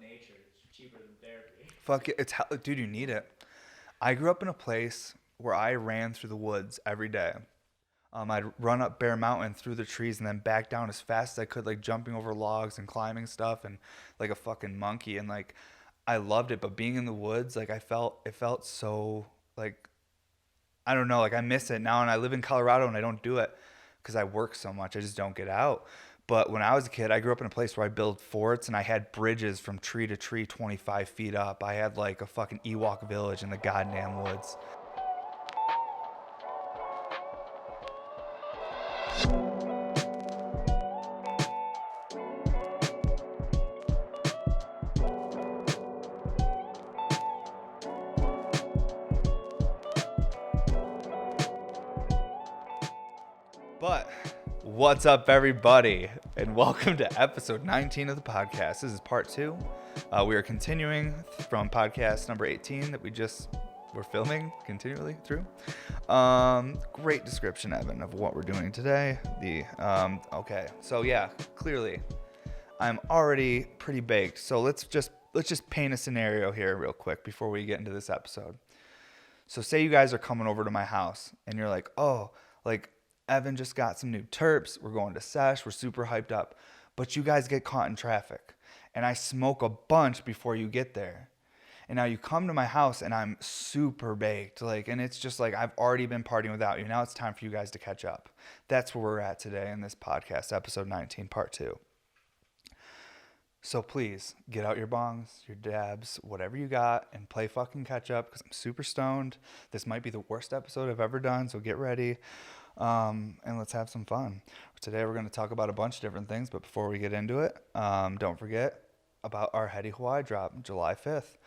nature. It's cheaper than therapy. Fuck it. Dude, you need it. I grew up in a place where I ran through the woods every day. I'd run up Bear Mountain through the trees and then back down as fast as I could, like jumping over logs and climbing stuff and like a fucking monkey. And like, I loved it. But being in the woods, like it felt so like, I don't know, like I miss it now. And I live in Colorado and I don't do it because I work so much. I just don't get out. But when I was a kid, I grew up in a place where I built forts and I had bridges from tree to tree 25 feet up. I had like a fucking Ewok village in the goddamn woods. But what's up, everybody, and welcome to episode 19 of the podcast. This is part 2. We are continuing from podcast number 18 that we're filming continually through. Great description, Evan, of what we're doing today. Okay, so yeah, clearly I'm already pretty baked. So let's just paint a scenario here real quick before we get into this episode. So say you guys are coming over to my house and you're like, oh, like Evan just got some new terps. We're going to sesh. We're super hyped up. But you guys get caught in traffic. And I smoke a bunch before you get there. And now you come to my house and I'm super baked. And it's just like I've already been partying without you. Now it's time for you guys to catch up. That's where we're at today in this podcast, episode 19, part 2. So please get out your bongs, your dabs, whatever you got, and play fucking catch up because I'm super stoned. This might be the worst episode I've ever done, so get ready. And let's have some fun. Today we're going to talk about a bunch of different things, but before we get into it, don't forget about our Heady Hawaii drop, July 5th.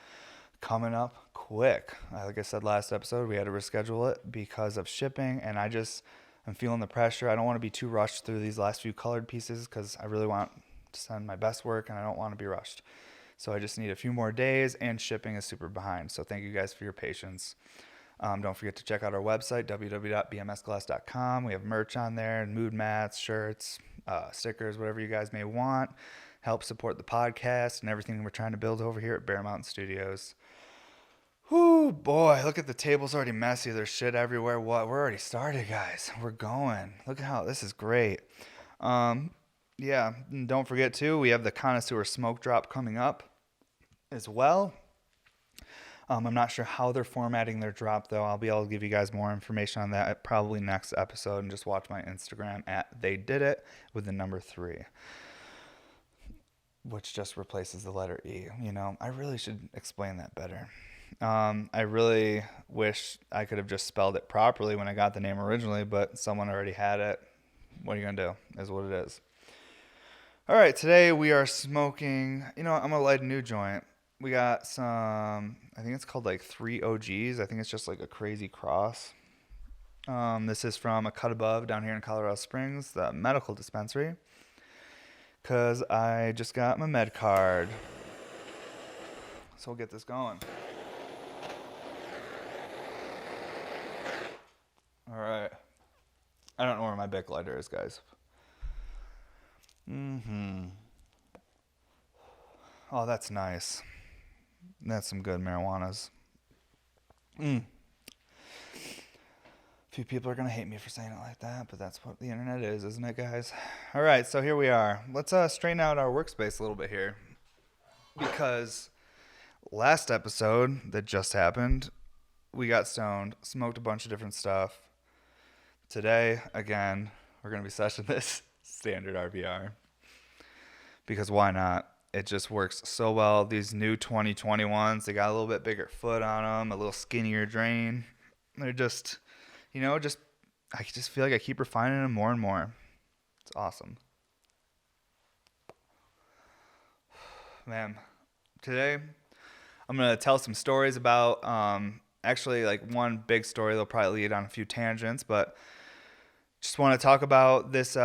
Coming up quick. Like I said last episode, we had to reschedule it because of shipping, and I'm feeling the pressure. I don't want to be too rushed through these last few colored pieces because I really want to send my best work, and I don't want to be rushed. So I just need a few more days, and shipping is super behind. So thank you guys for your patience. Don't forget to check out our website, www.bmsglass.com. We have merch on there, mood mats, shirts, stickers, whatever you guys may want. Help support the podcast and everything we're trying to build over here at Bear Mountain Studios. Whoo, boy, look at the table's already messy. There's shit everywhere. What? We're already started, guys. We're going. Look at how this is great. Yeah, and don't forget, too, we have the Connoisseur Smoke Drop coming up as well. I'm not sure how they're formatting their drop, though. I'll be able to give you guys more information on that at probably next episode. And just watch my Instagram at TheyDidIt with the number 3, which just replaces the letter E. I really should explain that better. I really wish I could have just spelled it properly when I got the name originally, but someone already had it. What are you going to do? Is what it is. All right, today we are smoking. I'm going to light a new joint. We got some, I think it's called like 3 OGs. I think it's just like a crazy cross. This is from A Cut Above down here in Colorado Springs, the medical dispensary. Because I just got my med card. So we'll get this going. All right. I don't know where my Bic lighter is, guys. Oh, that's nice. That's some good marijuanas. A few people are going to hate me for saying it like that, but that's what the internet is, isn't it, guys? All right, so here we are. Let's straighten out our workspace a little bit here. Because last episode that just happened, we got stoned, smoked a bunch of different stuff. Today, again, we're going to be sessioning this standard RVR. Because why not? It just works so well. These new 2021s, they got a little bit bigger foot on them, a little skinnier drain. They're just, I just feel like I keep refining them more and more. It's awesome. Man, today I'm going to tell some stories about, actually like one big story. They'll probably lead on a few tangents, but just want to talk about this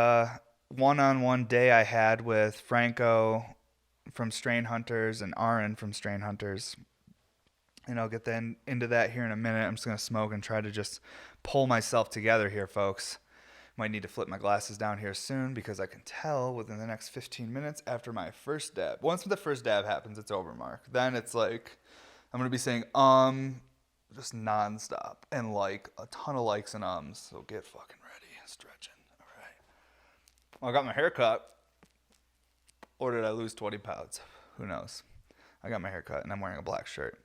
one-on-one day I had with Franco from Strain Hunters and Aaron from Strain Hunters. And I'll get into that here in a minute. I'm just going to smoke and try to just pull myself together here, folks. Might need to flip my glasses down here soon because I can tell within the next 15 minutes after my first dab. Once the first dab happens, it's over, Mark. Then it's like, I'm going to be saying, just nonstop. And like a ton of likes and ums. So get fucking ready. Stretching. All right. Well, I got my hair cut. Or did I lose 20 pounds? Who knows? I got my hair cut and I'm wearing a black shirt.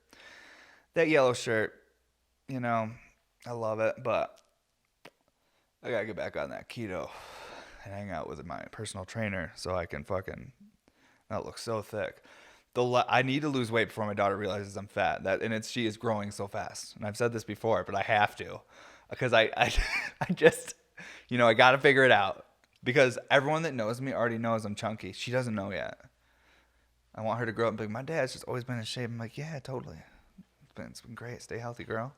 That yellow shirt, you know, I love it, but I gotta get back on that keto and hang out with my personal trainer so I can fucking not look so thick. I need to lose weight before my daughter realizes I'm fat. She is growing so fast. And I've said this before, but I have to, because I just, you know, I gotta figure it out, because everyone that knows me already knows I'm chunky. She doesn't know yet. I want her to grow up and be like, my dad's just always been in shape. I'm like, yeah, totally. It's been great. Stay healthy, girl.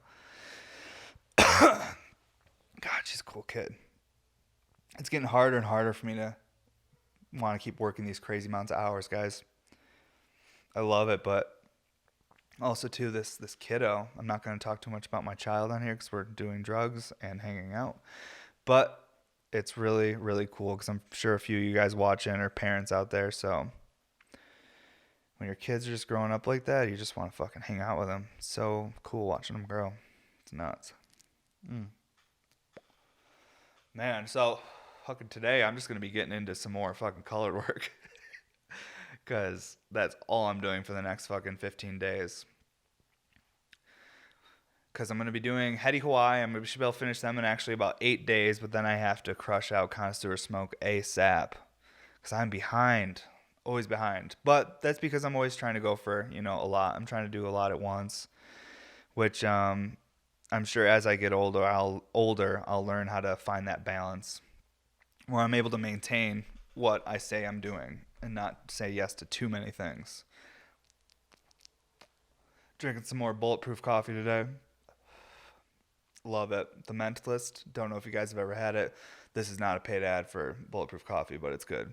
God, she's a cool kid. It's getting harder and harder for me to want to keep working these crazy amounts of hours, guys. I love it, but also too, this kiddo, I'm not going to talk too much about my child on here because we're doing drugs and hanging out, but it's really, really cool because I'm sure a few of you guys watching are parents out there, so when your kids are just growing up like that, you just want to fucking hang out with them. It's so cool watching them grow. It's nuts. Man, so fucking today I'm just going to be getting into some more fucking colored work because that's all I'm doing for the next fucking 15 days. Because I'm going to be doing Heady Hawaii. I should be able to finish them in actually about 8 days, but then I have to crush out Connoisseur Smoke ASAP because I'm behind. Always behind. But that's because I'm always trying to go for, you know, a lot. I'm trying to do a lot at once, which I'm sure as I get older, I'll learn how to find that balance where I'm able to maintain what I say I'm doing and not say yes to too many things. Drinking some more Bulletproof coffee today. Love it. The Mentalist. Don't know if you guys have ever had it. This is not a paid ad for Bulletproof coffee, but it's good.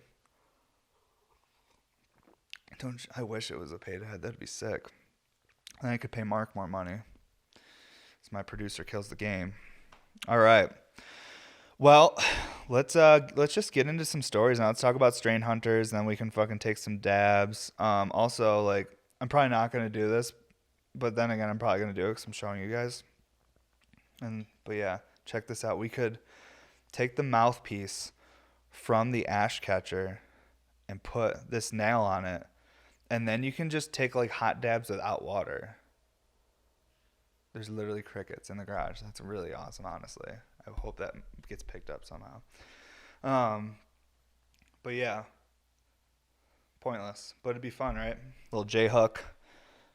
I wish it was a paid ad. That'd be sick. Then I could pay Mark more money. So my producer kills the game. All right. Well, let's just get into some stories now. Let's talk about strain hunters, and then we can fucking take some dabs. Also, like, I'm probably not gonna do this, but then again, I'm probably gonna do it because I'm showing you guys. But yeah, check this out. We could take the mouthpiece from the ash catcher and put this nail on it. And then you can just take like hot dabs without water. There's literally crickets in the garage. That's really awesome, honestly. I hope that gets picked up somehow. But yeah, pointless. But it'd be fun, right? Little J-hook.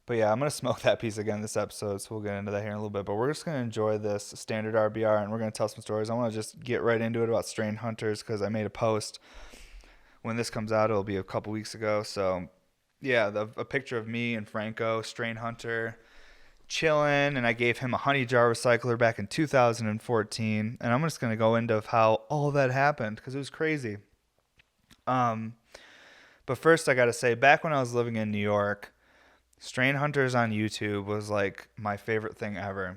But yeah, I'm going to smoke that piece again this episode, so we'll get into that here in a little bit. But we're just going to enjoy this standard RBR, and we're going to tell some stories. I want to just get right into it about strain hunters because I made a post. When this comes out, it'll be a couple weeks ago, so... Yeah, a picture of me and Franco, strain hunter, chilling, and I gave him a honey jar recycler back in 2014. And I'm just going to go into how all that happened because it was crazy. But first, I got to say, back when I was living in New York, strain hunters on YouTube was like my favorite thing ever.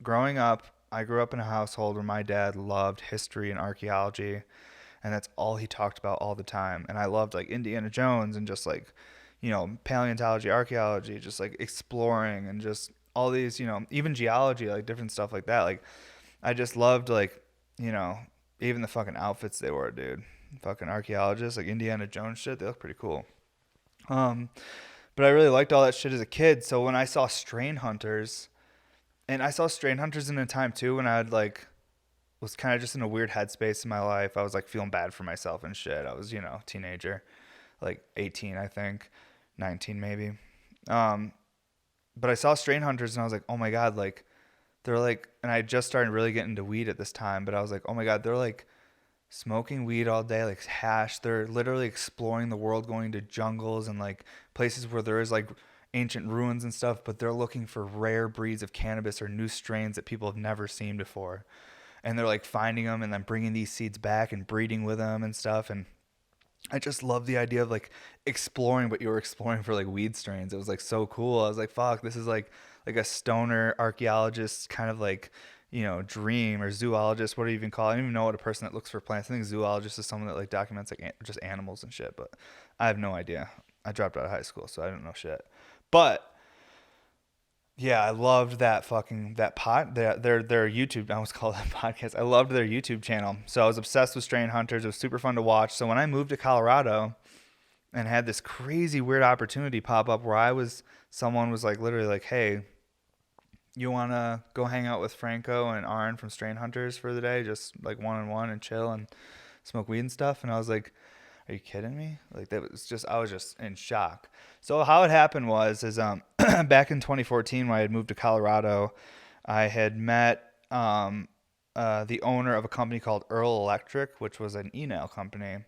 Growing up, I grew up in a household where my dad loved history and archaeology, and that's all he talked about all the time. And I loved like Indiana Jones and just like, you know, paleontology, archaeology, just like exploring and just all these, you know, even geology, like different stuff like that. Like I just loved like, you know, even the fucking outfits they wore, dude. Fucking archaeologists, like Indiana Jones shit, they look pretty cool. But I really liked all that shit as a kid. So when I saw strain hunters, and I saw strain hunters in a time too when I had like was kind of just in a weird headspace in my life. I was like feeling bad for myself and shit. I was, you know, teenager, like 18, I think, 19 maybe. But I saw strain hunters and I was like, oh my God, like they're like, and I just started really getting into weed at this time, but I was like, oh my God, they're like smoking weed all day, like hash. They're literally exploring the world, going to jungles and like places where there is like ancient ruins and stuff, but they're looking for rare breeds of cannabis or new strains that people have never seen before. And they're like finding them and then bringing these seeds back and breeding with them and stuff. And I just love the idea of like exploring what you were exploring for like weed strains. It was like so cool. I was like, fuck, this is like a stoner archaeologist kind of like dream or zoologist, what do you even call it? I don't even know what a person that looks for plants. I think zoologist is someone that like documents like just animals and shit, but I have no idea. I dropped out of high school, so I don't know shit. But yeah, I loved that their YouTube. I almost call that podcast. I loved their YouTube channel. So I was obsessed with strain hunters. It was super fun to watch. So when I moved to Colorado and had this crazy weird opportunity pop up where someone was like literally like, hey, you want to go hang out with Franco and Arn from Strain Hunters for the day, just like one-on-one and chill and smoke weed and stuff? And I was like, are you kidding me? Like I was just in shock. So how it happened is back in 2014 when I had moved to Colorado, I had met the owner of a company called Earl Electric, which was an e-nail company.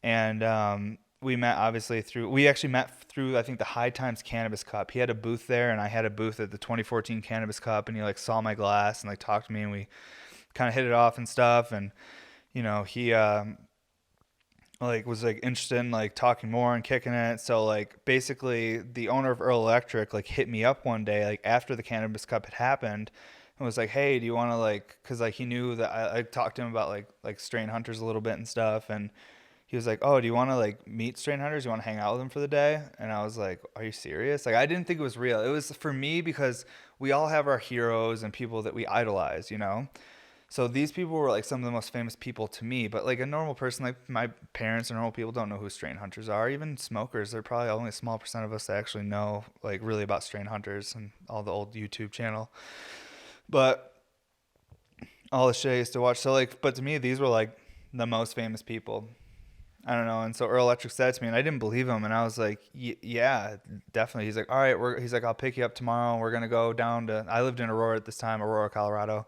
And we actually met through, I think, the High Times Cannabis Cup. He had a booth there, and I had a booth at the 2014 Cannabis Cup, and he like saw my glass and like talked to me, and we kind of hit it off and stuff. And he like was like interested in like talking more and kicking it. So like basically the owner of Earl Electric like hit me up one day like after the Cannabis Cup had happened and was like, hey, do you want to like, because like he knew that I talked to him about like strain hunters a little bit and stuff, and he was like, oh, do you want to like meet strain hunters? You want to hang out with them for the day? And I was like, are you serious? Like I didn't think it was real. It was for me because we all have our heroes and people that we idolize, So these people were like some of the most famous people to me, but like a normal person, like my parents and normal people don't know who strain hunters are. Even smokers, they're probably only a small percent of us that actually know like really about strain hunters and all the old YouTube channel. But all the shit I used to watch. So like, but to me, these were like the most famous people. I don't know. And so Earl Electric said to me, and I didn't believe him. And I was like, yeah, definitely. He's like, all right, he's like, I'll pick you up tomorrow. We're going to go down I lived in Aurora at this time, Aurora, Colorado.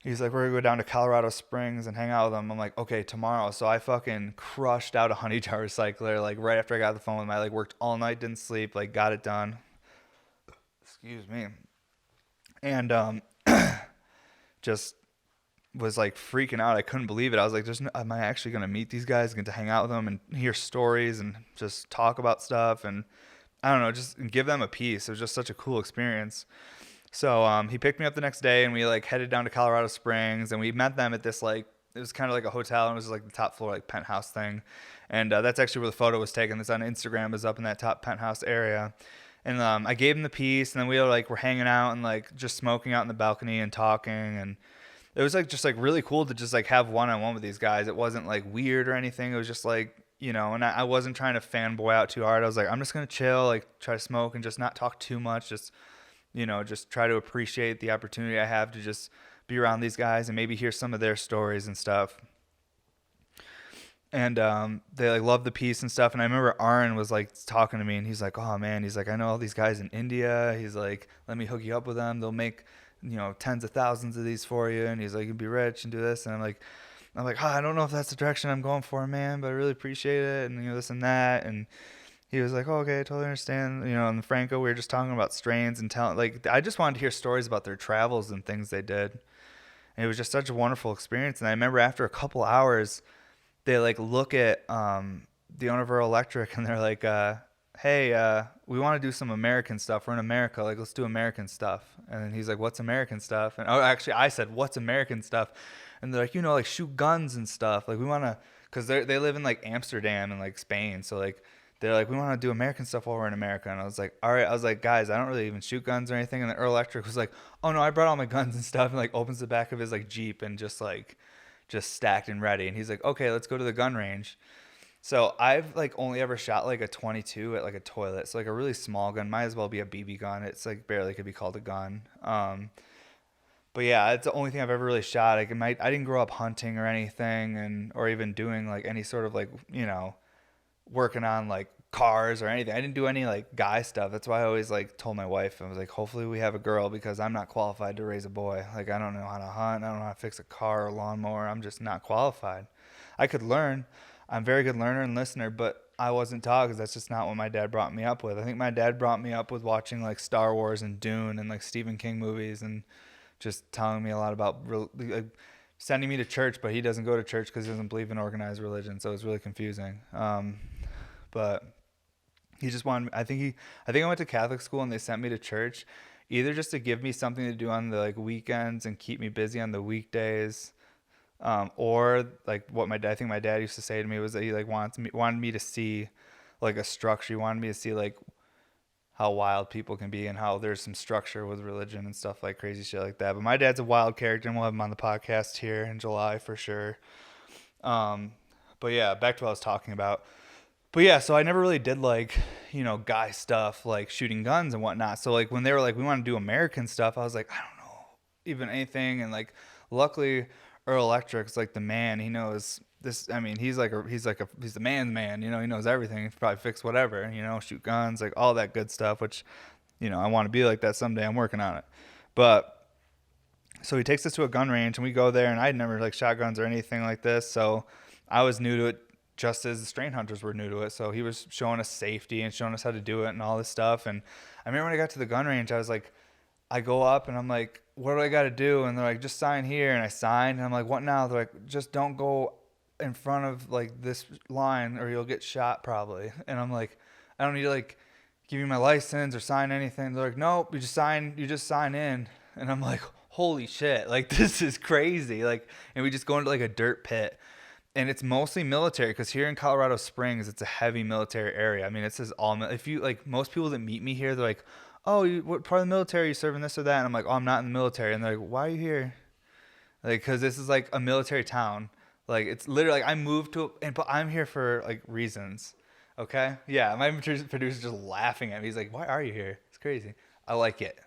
He's like, we're going to go down to Colorado Springs and hang out with him. I'm like, okay, tomorrow. So I fucking crushed out a honey jar recycler, like right after I got the phone with him. I like worked all night, didn't sleep, like got it done. Excuse me. And just was like freaking out. I couldn't believe it. I was like, am I actually going to meet these guys, get to hang out with them and hear stories and just talk about stuff? And I don't know, just give them a piece. It was just such a cool experience. So he picked me up the next day, and we like headed down to Colorado Springs, and we met them at this like, it was kind of like a hotel, and it was like the top floor like penthouse thing. And that's actually where the photo was taken. It's on Instagram, is up in that top penthouse area. And I gave him the piece, and then we're hanging out and like just smoking out in the balcony and talking. And it was like just like really cool to just like have one-on-one with these guys. It wasn't like weird or anything. It was just like, and I wasn't trying to fanboy out too hard. I was like, I'm just going to chill, like try to smoke and just not talk too much. Just try to appreciate the opportunity I have to just be around these guys and maybe hear some of their stories and stuff. And they like loved the piece and stuff. And I remember Arn was like talking to me, and he's like, oh man, he's like, I know all these guys in India. He's like, let me hook you up with them. They'll make, tens of thousands of these for you. And he's like, you'll be rich and do this. And I'm like, I don't know if that's the direction I'm going for, man, but I really appreciate it. And this and that. And he was like, oh, okay, I totally understand. And Franco, we were just talking about strains and telling, like, I just wanted to hear stories about their travels and things they did. And it was just such a wonderful experience. And I remember after a couple hours, they like look at the owner of Earl Electric, and they're like, hey, we want to do some American stuff. We're in America. Like, let's do American stuff. And then he's like, what's American stuff? And actually, I said, what's American stuff? And they're like, like shoot guns and stuff. Like, we want to, because they live in like Amsterdam and like Spain. So like, they're like, we want to do American stuff while we're in America. And I was like, all right. I was like, guys, I don't really even shoot guns or anything. And then Earl Electric was like, oh no, I brought all my guns and stuff. And like opens the back of his like Jeep and just stacked and ready. And he's like, okay, let's go to the gun range. So I've like only ever shot like a 22 at like a toilet. So like a really small gun, might as well be a BB gun. It's like barely could be called a gun. But yeah, it's the only thing I've ever really shot. Like I didn't grow up hunting or anything, or even doing like any sort of like, working on like cars or anything. I didn't do any like guy stuff. That's why I always like told my wife, I was like, hopefully we have a girl, because I'm not qualified to raise a boy. Like I don't know how to hunt. I don't know how to fix a car or lawnmower. I'm just not qualified. I could learn. I'm a very good learner and listener, but I wasn't taught, because that's just not what my dad brought me up with. I think my dad brought me up with watching like Star Wars and Dune and like Stephen King movies, and just telling me a lot about sending me to church, but he doesn't go to church because he doesn't believe in organized religion. So it's really confusing. But he just wanted, I think I went to Catholic school and they sent me to church. either just to give me something to do on the like weekends and keep me busy on the weekdays, or like what I think my dad used to say to me was that he like wanted me to see like a structure. He wanted me to see like how wild people can be and how there's some structure with religion and stuff like crazy shit like that. But my dad's a wild character, and we'll have him on the podcast here in July for sure. But yeah, back to what I was talking about. But yeah, so I never really did like, guy stuff like shooting guns and whatnot. So like when they were like, we want to do American stuff, I was like, I don't know even anything. And like, luckily Earl Electric's like the man. He knows this. I mean, he's the man's man. He knows everything. He can probably fix whatever. Shoot guns, like all that good stuff. Which, I want to be like that someday. I'm working on it. But so he takes us to a gun range, and we go there. And I'd never like shot guns or anything like this, so I was new to it, just as the strain hunters were new to it. So he was showing us safety and showing us how to do it and all this stuff. And I remember when I got to the gun range, I was like, I go up and I'm like, what do I got to do? And they're like, just sign here. And I signed, and I'm like, what now? They're like, just don't go in front of like this line or you'll get shot probably. And I'm like, I don't need to like give you my license or sign anything. They're like, nope, you just sign in. And I'm like, holy shit, like this is crazy. Like, and we just go into like a dirt pit. And it's mostly military, because here in Colorado Springs, it's a heavy military area. I mean, it says all. If you like, most people that meet me here, they're like, "Oh, what part of the military are you serving, this or that?" And I'm like, "Oh, I'm not in the military." And they're like, "Why are you here?" Like, because this is like a military town. Like, it's literally like I moved to, but I'm here for like reasons. Okay, yeah. My producer's just laughing at me. He's like, "Why are you here?" It's crazy. I like it.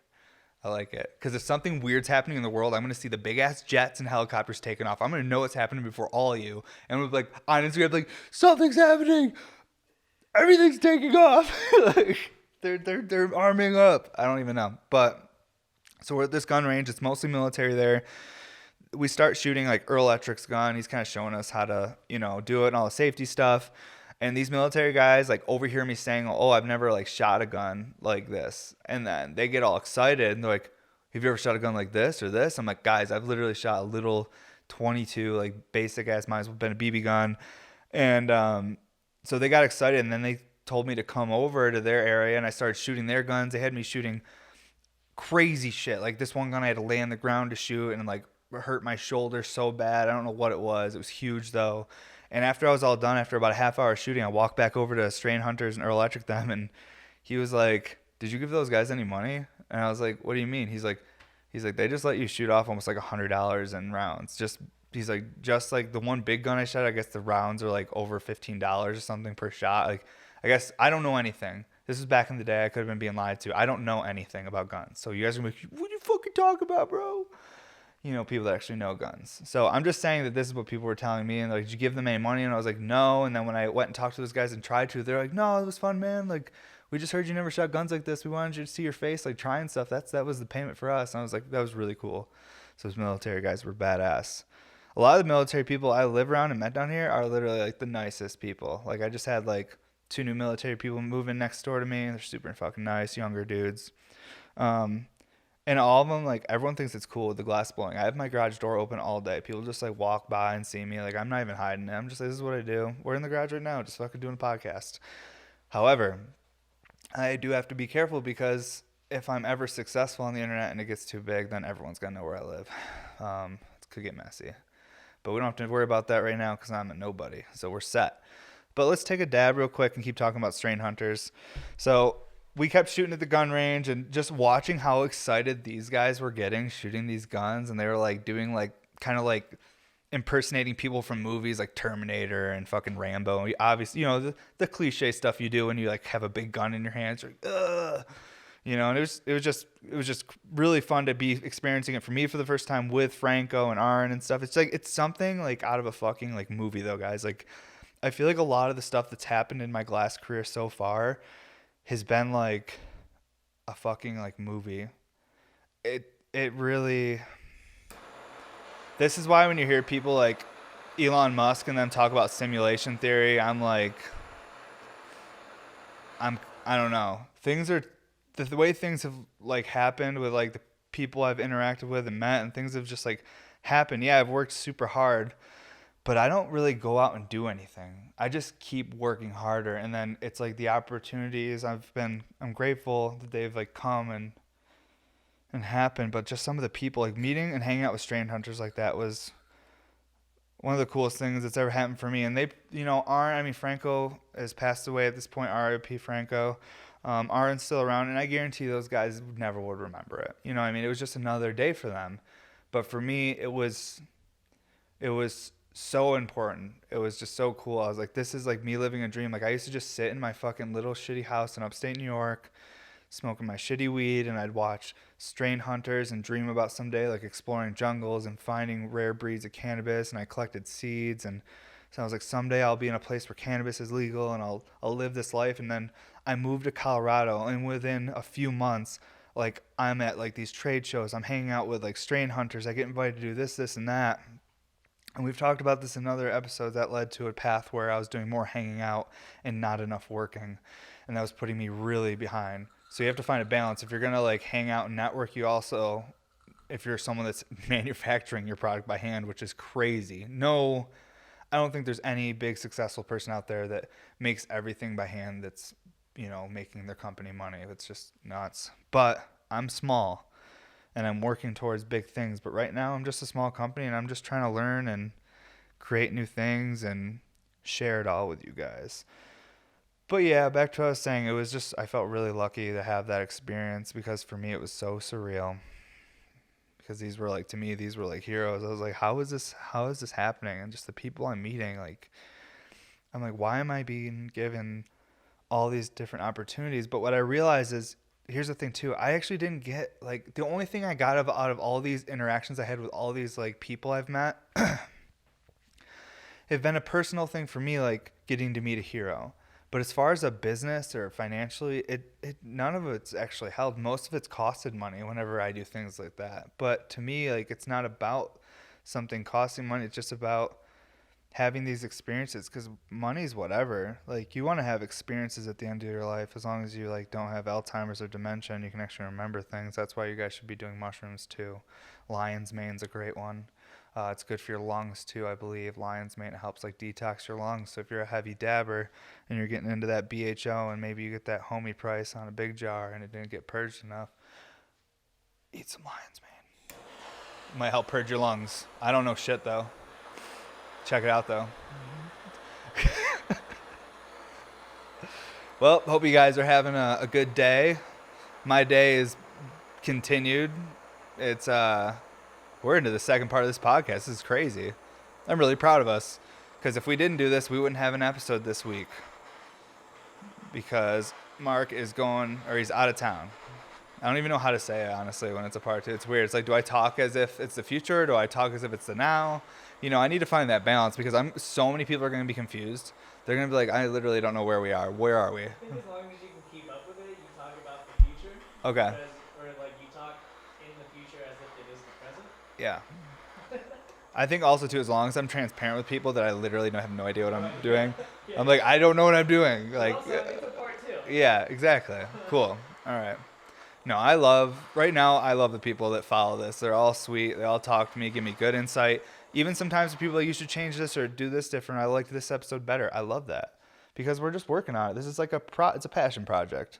Because if something weird's happening in the world, I'm going to see the big-ass jets and helicopters taking off. I'm going to know what's happening before all of you. And we'll be like, on Instagram, like, something's happening. Everything's taking off. Like, they're arming up. I don't even know. But, so we're at this gun range. It's mostly military there. We start shooting, like, Earl Electric's gun. He's kind of showing us how to, do it and all the safety stuff. And these military guys like overhear me saying, "Oh, I've never like shot a gun like this." And then they get all excited and they're like, "Have you ever shot a gun like this or this?" I'm like, "Guys, I've literally shot a little 22, like basic ass, might as well have been a BB gun." And so they got excited, and then they told me to come over to their area, and I started shooting their guns. They had me shooting crazy shit. Like this one gun I had to lay on the ground to shoot, and like hurt my shoulder so bad. I don't know what it was. It was huge though. And after I was all done, after about a half hour shooting, I walked back over to Strain Hunters and Earl Electric them, and he was like, "Did you give those guys any money?" And I was like, "What do you mean?" He's like, "They just let you shoot off almost like $100 in rounds. He's like, just like the one big gun I shot, I guess the rounds are like over $15 or something per shot. Like, I guess I don't know anything. This is back in the day. I could have been being lied to. I don't know anything about guns. So you guys are gonna be like, what you fucking talk about, bro?" People that actually know guns. So I'm just saying that this is what people were telling me. And like, "Did you give them any money?" And I was like, "No." And then when I went and talked to those guys and tried to, they're like, "No, it was fun, man. Like, we just heard you never shot guns like this. We wanted you to see your face, like trying stuff. That was the payment for us." And I was like, that was really cool. So those military guys were badass. A lot of the military people I live around and met down here are literally like the nicest people. Like I just had like 2 new military people move in next door to me. They're super fucking nice, younger dudes. And all of them, like, everyone thinks it's cool with the glass blowing. I have my garage door open all day. People just, like, walk by and see me. Like, I'm not even hiding it. I'm just like, this is what I do. We're in the garage right now, just fucking doing a podcast. However, I do have to be careful, because if I'm ever successful on the internet and it gets too big, then everyone's going to know where I live. It could get messy. But we don't have to worry about that right now, because I'm a nobody. So we're set. But let's take a dab real quick and keep talking about strain hunters. So we kept shooting at the gun range and just watching how excited these guys were getting shooting these guns. And they were like doing like kind of like impersonating people from movies like Terminator and fucking Rambo. And obviously, the cliche stuff you do when you like have a big gun in your hands. You're like, ugh. And it was just really fun to be experiencing it for me for the first time with Franco and Aaron and stuff. It's like, it's something like out of a fucking like movie though, guys. Like, I feel like a lot of the stuff that's happened in my glass career so far has been like a fucking like movie. It really, this is why when you hear people like Elon Musk and them talk about simulation theory, I'm like, I don't know. Things are, the way things have like happened with like the people I've interacted with and met, and things have just like happened. Yeah, I've worked super hard, but I don't really go out and do anything. I just keep working harder. And then it's like the opportunities I'm grateful that they've like come, and and happen, but just some of the people, like meeting and hanging out with strain hunters like that was one of the coolest things that's ever happened for me. And they, Franco has passed away at this point, R.I.P. Franco. Aaron's still around, and I guarantee those guys never would remember it. It was just another day for them. But for me, it was so important. It was just so cool. I was like, this is like me living a dream. Like, I used to just sit in my fucking little shitty house in upstate New York, smoking my shitty weed, and I'd watch strain hunters and dream about someday like exploring jungles and finding rare breeds of cannabis. And I collected seeds, and so I was like, someday I'll be in a place where cannabis is legal and I'll live this life. And then I moved to Colorado, and within a few months, like, I'm at like these trade shows, I'm hanging out with like strain hunters, I get invited to do this and that. And we've talked about this in other episodes. That led to a path where I was doing more hanging out and not enough working, and that was putting me really behind. So you have to find a balance. If you're going to like hang out and network, you also, if you're someone that's manufacturing your product by hand, which is crazy. No, I don't think there's any big successful person out there that makes everything by hand that's, making their company money. It's just nuts. But I'm small and I'm working towards big things. But right now I'm just a small company, and I'm just trying to learn and create new things and share it all with you guys. But yeah, back to what I was saying, I felt really lucky to have that experience, because for me it was so surreal. Because these were like heroes. I was like, how is this happening? And just the people I'm meeting, like, I'm like, why am I being given all these different opportunities? But what I realized is, here's the thing too, I actually didn't get, like, the only thing I got out of all these interactions I had with all these like people I've met have been a personal thing for me, like getting to meet a hero. But as far as a business or financially, it none of it's actually helped. Most of it's costed money whenever I do things like that. But to me, like, it's not about something costing money. It's just about having these experiences, because money's whatever. Like, you want to have experiences at the end of your life. As long as you like don't have Alzheimer's or dementia and you can actually remember things. That's why you guys should be doing mushrooms too. Lion's mane's a great one. It's good for your lungs too, I believe. Lion's mane helps like detox your lungs. So if you're a heavy dabber and you're getting into that BHO, and maybe you get that homie price on a big jar and it didn't get purged enough, eat some lion's mane. It might help purge your lungs. I don't know shit though. Check it out though. Well, hope you guys are having a good day. My day is continued. It's we're into the second part of this podcast. This is crazy. I'm really proud of us, because if we didn't do this, we wouldn't have an episode this week, because Mark is going, or he's out of town. I don't even know how to say it, honestly, when it's a part two. It's weird. It's like, do I talk as if it's the future? Do I talk as if it's the now? I need to find that balance, because so many people are going to be confused. They're going to be like, I literally don't know where we are. Where are we? I think as long as you can keep up with it, you talk about the future. Okay. Or like you talk in the future as if it is the present. Yeah. I think also too, as long as I'm transparent with people that I literally have no idea what I'm doing. Yeah. I'm like, I don't know what I'm doing. Like, also, it's a part two. Yeah, exactly. Cool. All right. No, I love the people that follow this. They're all sweet. They all talk to me, give me good insight. Even sometimes the people like, you should change this or do this different. I liked this episode better. I love that, because we're just working on it. This is like it's a passion project.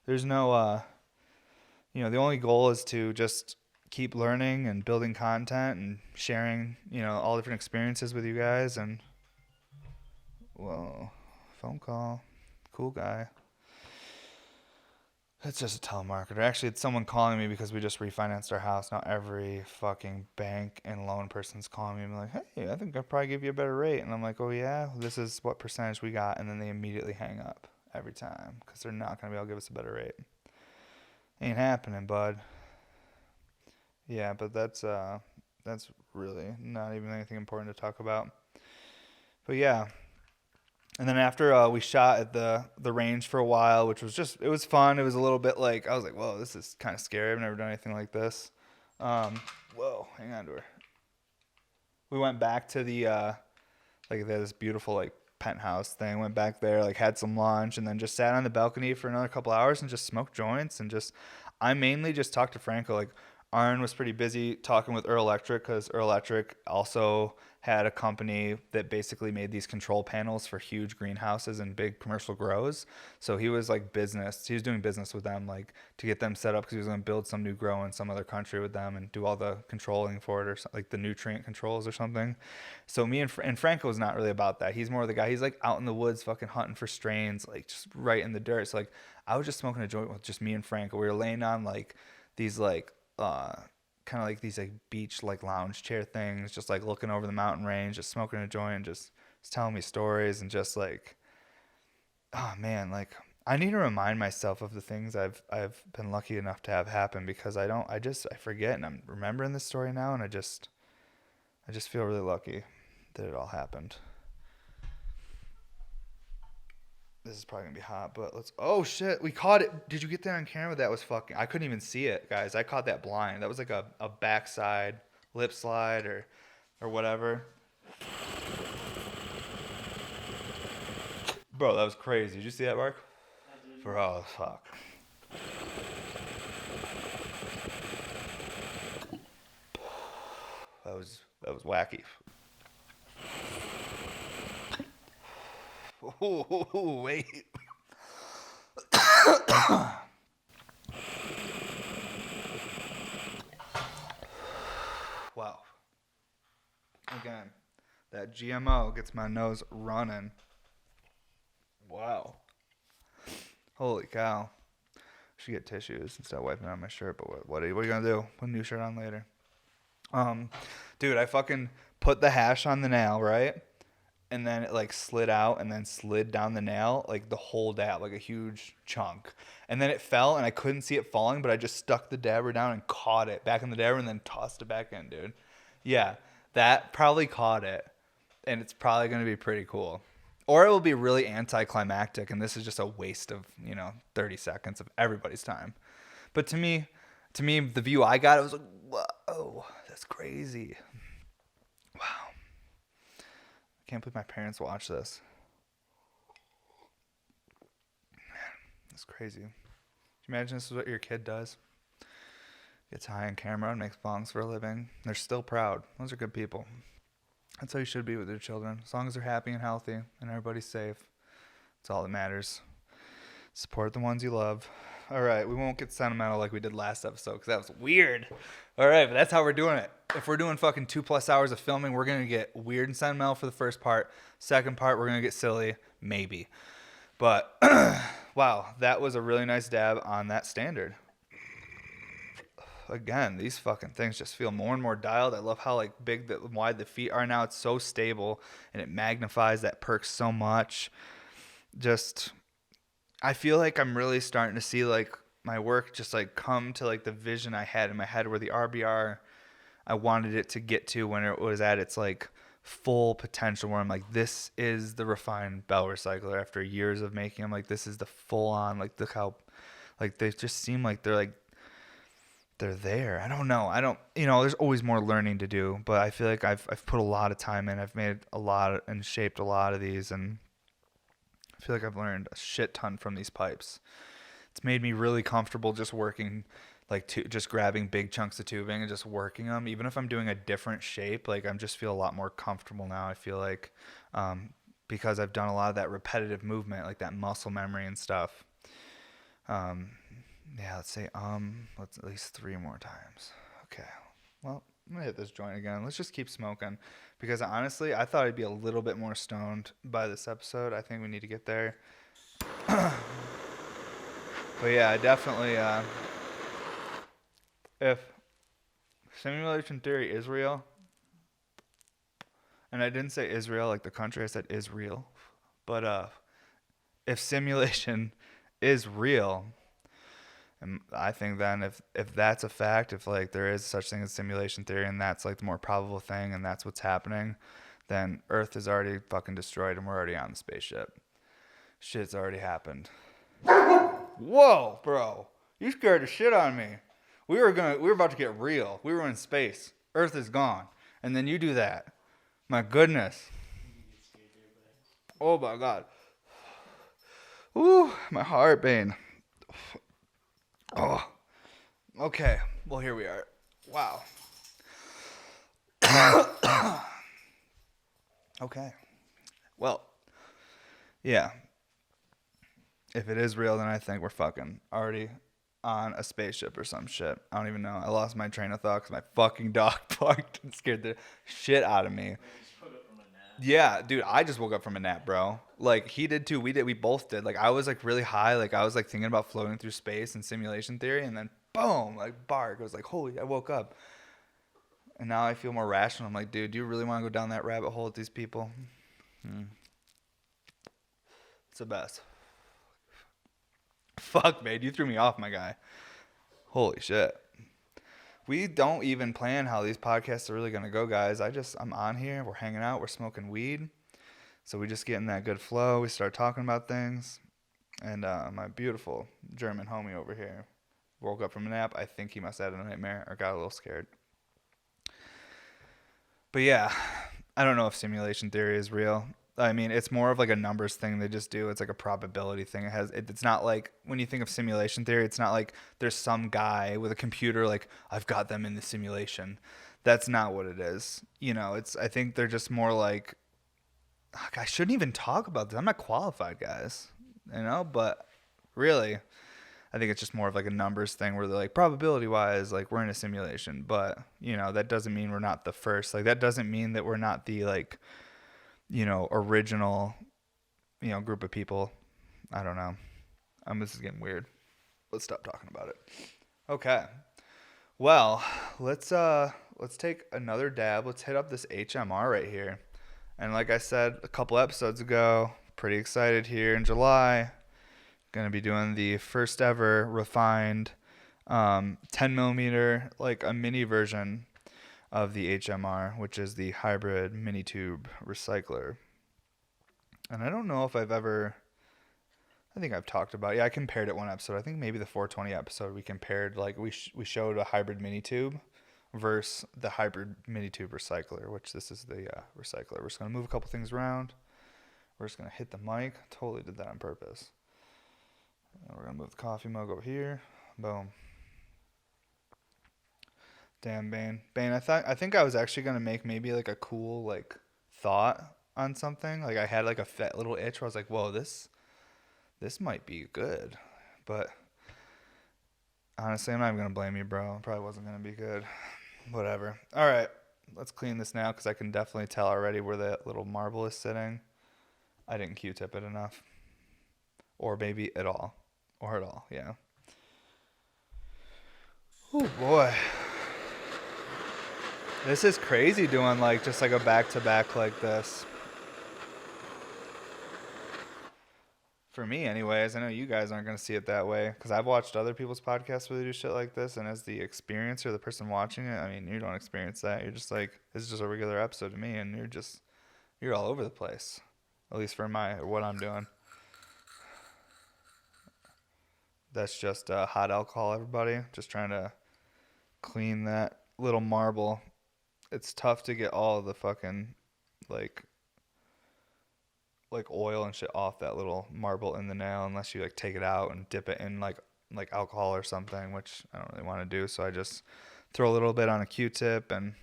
There's no, the only goal is to just keep learning and building content and sharing, all different experiences with you guys. And, whoa, phone call. Cool guy. It's just a telemarketer. Actually, it's someone calling me because we just refinanced our house. Now every fucking bank and loan person's calling me and like, hey, I think I'll probably give you a better rate. And I'm like, oh yeah, this is what percentage we got. And then they immediately hang up every time, because they're not going to be able to give us a better rate. Ain't happening, bud. Yeah, but that's really not even anything important to talk about. But yeah. And then after we shot at the range for a while, which was it was fun. It was a little bit like, I was like, whoa, this is kind of scary. I've never done anything like this. Whoa, hang on to her. We went back to the, like, this beautiful, like, penthouse thing. Went back there, like, had some lunch, and then just sat on the balcony for another couple hours and just smoked joints. And I mainly just talked to Franco, like, Arn was pretty busy talking with Earl Electric because Earl Electric also had a company that basically made these control panels for huge greenhouses and big commercial grows. So he was like he was doing business with them, like to get them set up because he was going to build some new grow in some other country with them and do all the controlling for it, or like the nutrient controls or something. So me and Franco's not really about that. He's more the guy. He's like out in the woods fucking hunting for strains, like just right in the dirt. So like I was just smoking a joint with just me and Franco. We were laying on like these like kind of like these like beach like lounge chair things, just like looking over the mountain range, just smoking a joint, and just telling me stories, and just like, oh man, like I need to remind myself of the things I've been lucky enough to have happen, because I forget, and I'm remembering this story now, and I just feel really lucky that it all happened. This is probably gonna be hot, but oh shit, we caught it. Did you get that on camera? That was fucking, I couldn't even see it, guys. I caught that blind. That was like a backside lip slide or whatever. Bro, that was crazy. Did you see that, Mark? I did. Bro, fuck. That was wacky. Oh, wait. Wow. Again, that GMO gets my nose running. Wow. Holy cow. I should get tissues and start wiping on my shirt, but what are you gonna do? Put a new shirt on later. Dude, I fucking put the hash on the nail, right? And then it like slid out and then slid down the nail, like the whole dab, like a huge chunk. And then it fell and I couldn't see it falling, but I just stuck the dabber down and caught it back in the dabber and then tossed it back in, dude. Yeah, that probably caught it. And it's probably going to be pretty cool. Or it will be really anticlimactic, and this is just a waste of, 30 seconds of everybody's time. But to me, the view I got, it was like, whoa, that's crazy. Wow. Can't believe my parents watch this. Man, that's crazy. Can you imagine this is what your kid does? Gets high on camera and makes bongs for a living. They're still proud. Those are good people. That's how you should be with your children. As long as they're happy and healthy and everybody's safe. That's all that matters. Support the ones you love. All right, we won't get sentimental like we did last episode because that was weird. All right, but that's how we're doing it. If we're doing fucking 2+ hours of filming, we're going to get weird and sentimental for the first part. Second part, we're going to get silly, maybe. But, wow, that was a really nice dab on that standard. Again, these fucking things just feel more and more dialed. I love how like wide the feet are now. It's so stable, and it magnifies that perk so much. Just, I feel like I'm really starting to see like my work just like come to like the vision I had in my head, where the RBR, I wanted it to get to when it was at its like full potential, where I'm like, this is the refined bell recycler after years of making them. Like, this is the full on, like, look how, like, they just seem like they're there. I don't know. There's always more learning to do, but I feel like I've put a lot of time in. I've made a lot and shaped a lot of these, and I feel like I've learned a shit ton from these pipes. It's made me really comfortable just working, just grabbing big chunks of tubing and just working them. Even if I'm doing a different shape, like I just feel a lot more comfortable now. I feel like because I've done a lot of that repetitive movement, like that muscle memory and stuff. Yeah, let's say let's at least 3 more times. Okay. Well, I'm gonna hit this joint again. Let's just keep smoking, because honestly, I thought I'd be a little bit more stoned by this episode. I think we need to get there. But yeah, I definitely if simulation theory is real, and I didn't say Israel like the country, I said Israel. But if simulation is real, and I think then if that's a fact, if like there is such thing as simulation theory, and that's like the more probable thing, and that's what's happening, then Earth is already fucking destroyed and we're already on the spaceship. Shit's already happened. Whoa, bro. You scared the shit out of me. We were about to get real. We were in space. Earth is gone. And then you do that. My goodness. Oh my God. Ooh, my heartbeat. Oh, okay. Well, here we are. Wow. Okay. Well, yeah. If it is real, then I think we're fucking already on a spaceship or some shit. I don't even know. I lost my train of thought because my fucking dog barked and scared the shit out of me. Yeah, dude, I just woke up from a nap, bro. Like, he did too. We both did. Like, I was like really high. Like, I was like thinking about floating through space and simulation theory, and then boom, like bark. I was like, holy, I woke up. And now I feel more rational. I'm like, dude, do you really want to go down that rabbit hole with these people? It's the best. Fuck, man, you threw me off, my guy. Holy shit. We don't even plan how these podcasts are really going to go, guys. I'm on here. We're hanging out. We're smoking weed. So we just get in that good flow. We start talking about things. And my beautiful German homie over here woke up from a nap. I think he must have had a nightmare or got a little scared. But yeah, I don't know if simulation theory is real. I mean, it's more of like a numbers thing they just do. It's like a probability thing. It's not like when you think of simulation theory, it's not like there's some guy with a computer like I've got them in the simulation. That's not what it is. You know, I think they're just more like I shouldn't even talk about this. I'm not qualified, guys. You know, but really, I think it's just more of like a numbers thing where they're like probability wise, like we're in a simulation, but you know, that doesn't mean we're not the first. Like that doesn't mean that we're not the like, you know, original, you know, group of people. I don't know. This is getting weird. Let's stop talking about it. Okay. Well, let's take another dab. Let's hit up this HMR right here. And like I said a couple episodes ago, pretty excited here in July. Going to be doing the first ever refined 10 millimeter, like a mini version of the HMR, which is the hybrid mini tube recycler. And I don't know if I think I've talked about it. Yeah, I compared it one episode. I think maybe the 420 episode we compared, like we showed a hybrid mini tube versus the hybrid mini tube recycler, which this is the recycler. We're just going to move a couple things around. We're just going to hit the mic. Totally did that on purpose. And we're going to move the coffee mug over here. Boom. Damn, Bane. Bane, I think I was actually going to make maybe like a cool like thought on something. Like I had like a fat little itch where I was like, whoa, this might be good. But honestly, I'm not even going to blame you, bro. It probably wasn't going to be good. Whatever. All right. Let's clean this now because I can definitely tell already where that little marble is sitting. I didn't Q-tip it enough. Or maybe at all. Or at all, yeah. Oh, boy. This is crazy doing like just like a back-to-back like this. For me anyways, I know you guys aren't going to see it that way because I've watched other people's podcasts where they do shit like this, and as the experiencer, the person watching it, I mean, you don't experience that. You're just like, this is just a regular episode to me, and you're all over the place, at least for what I'm doing. That's just hot alcohol, everybody. Just trying to clean that little marble. It's tough to get all of the fucking like oil and shit off that little marble in the nail unless you like take it out and dip it in like alcohol or something, which I don't really want to do. So I just throw a little bit on a Q-tip and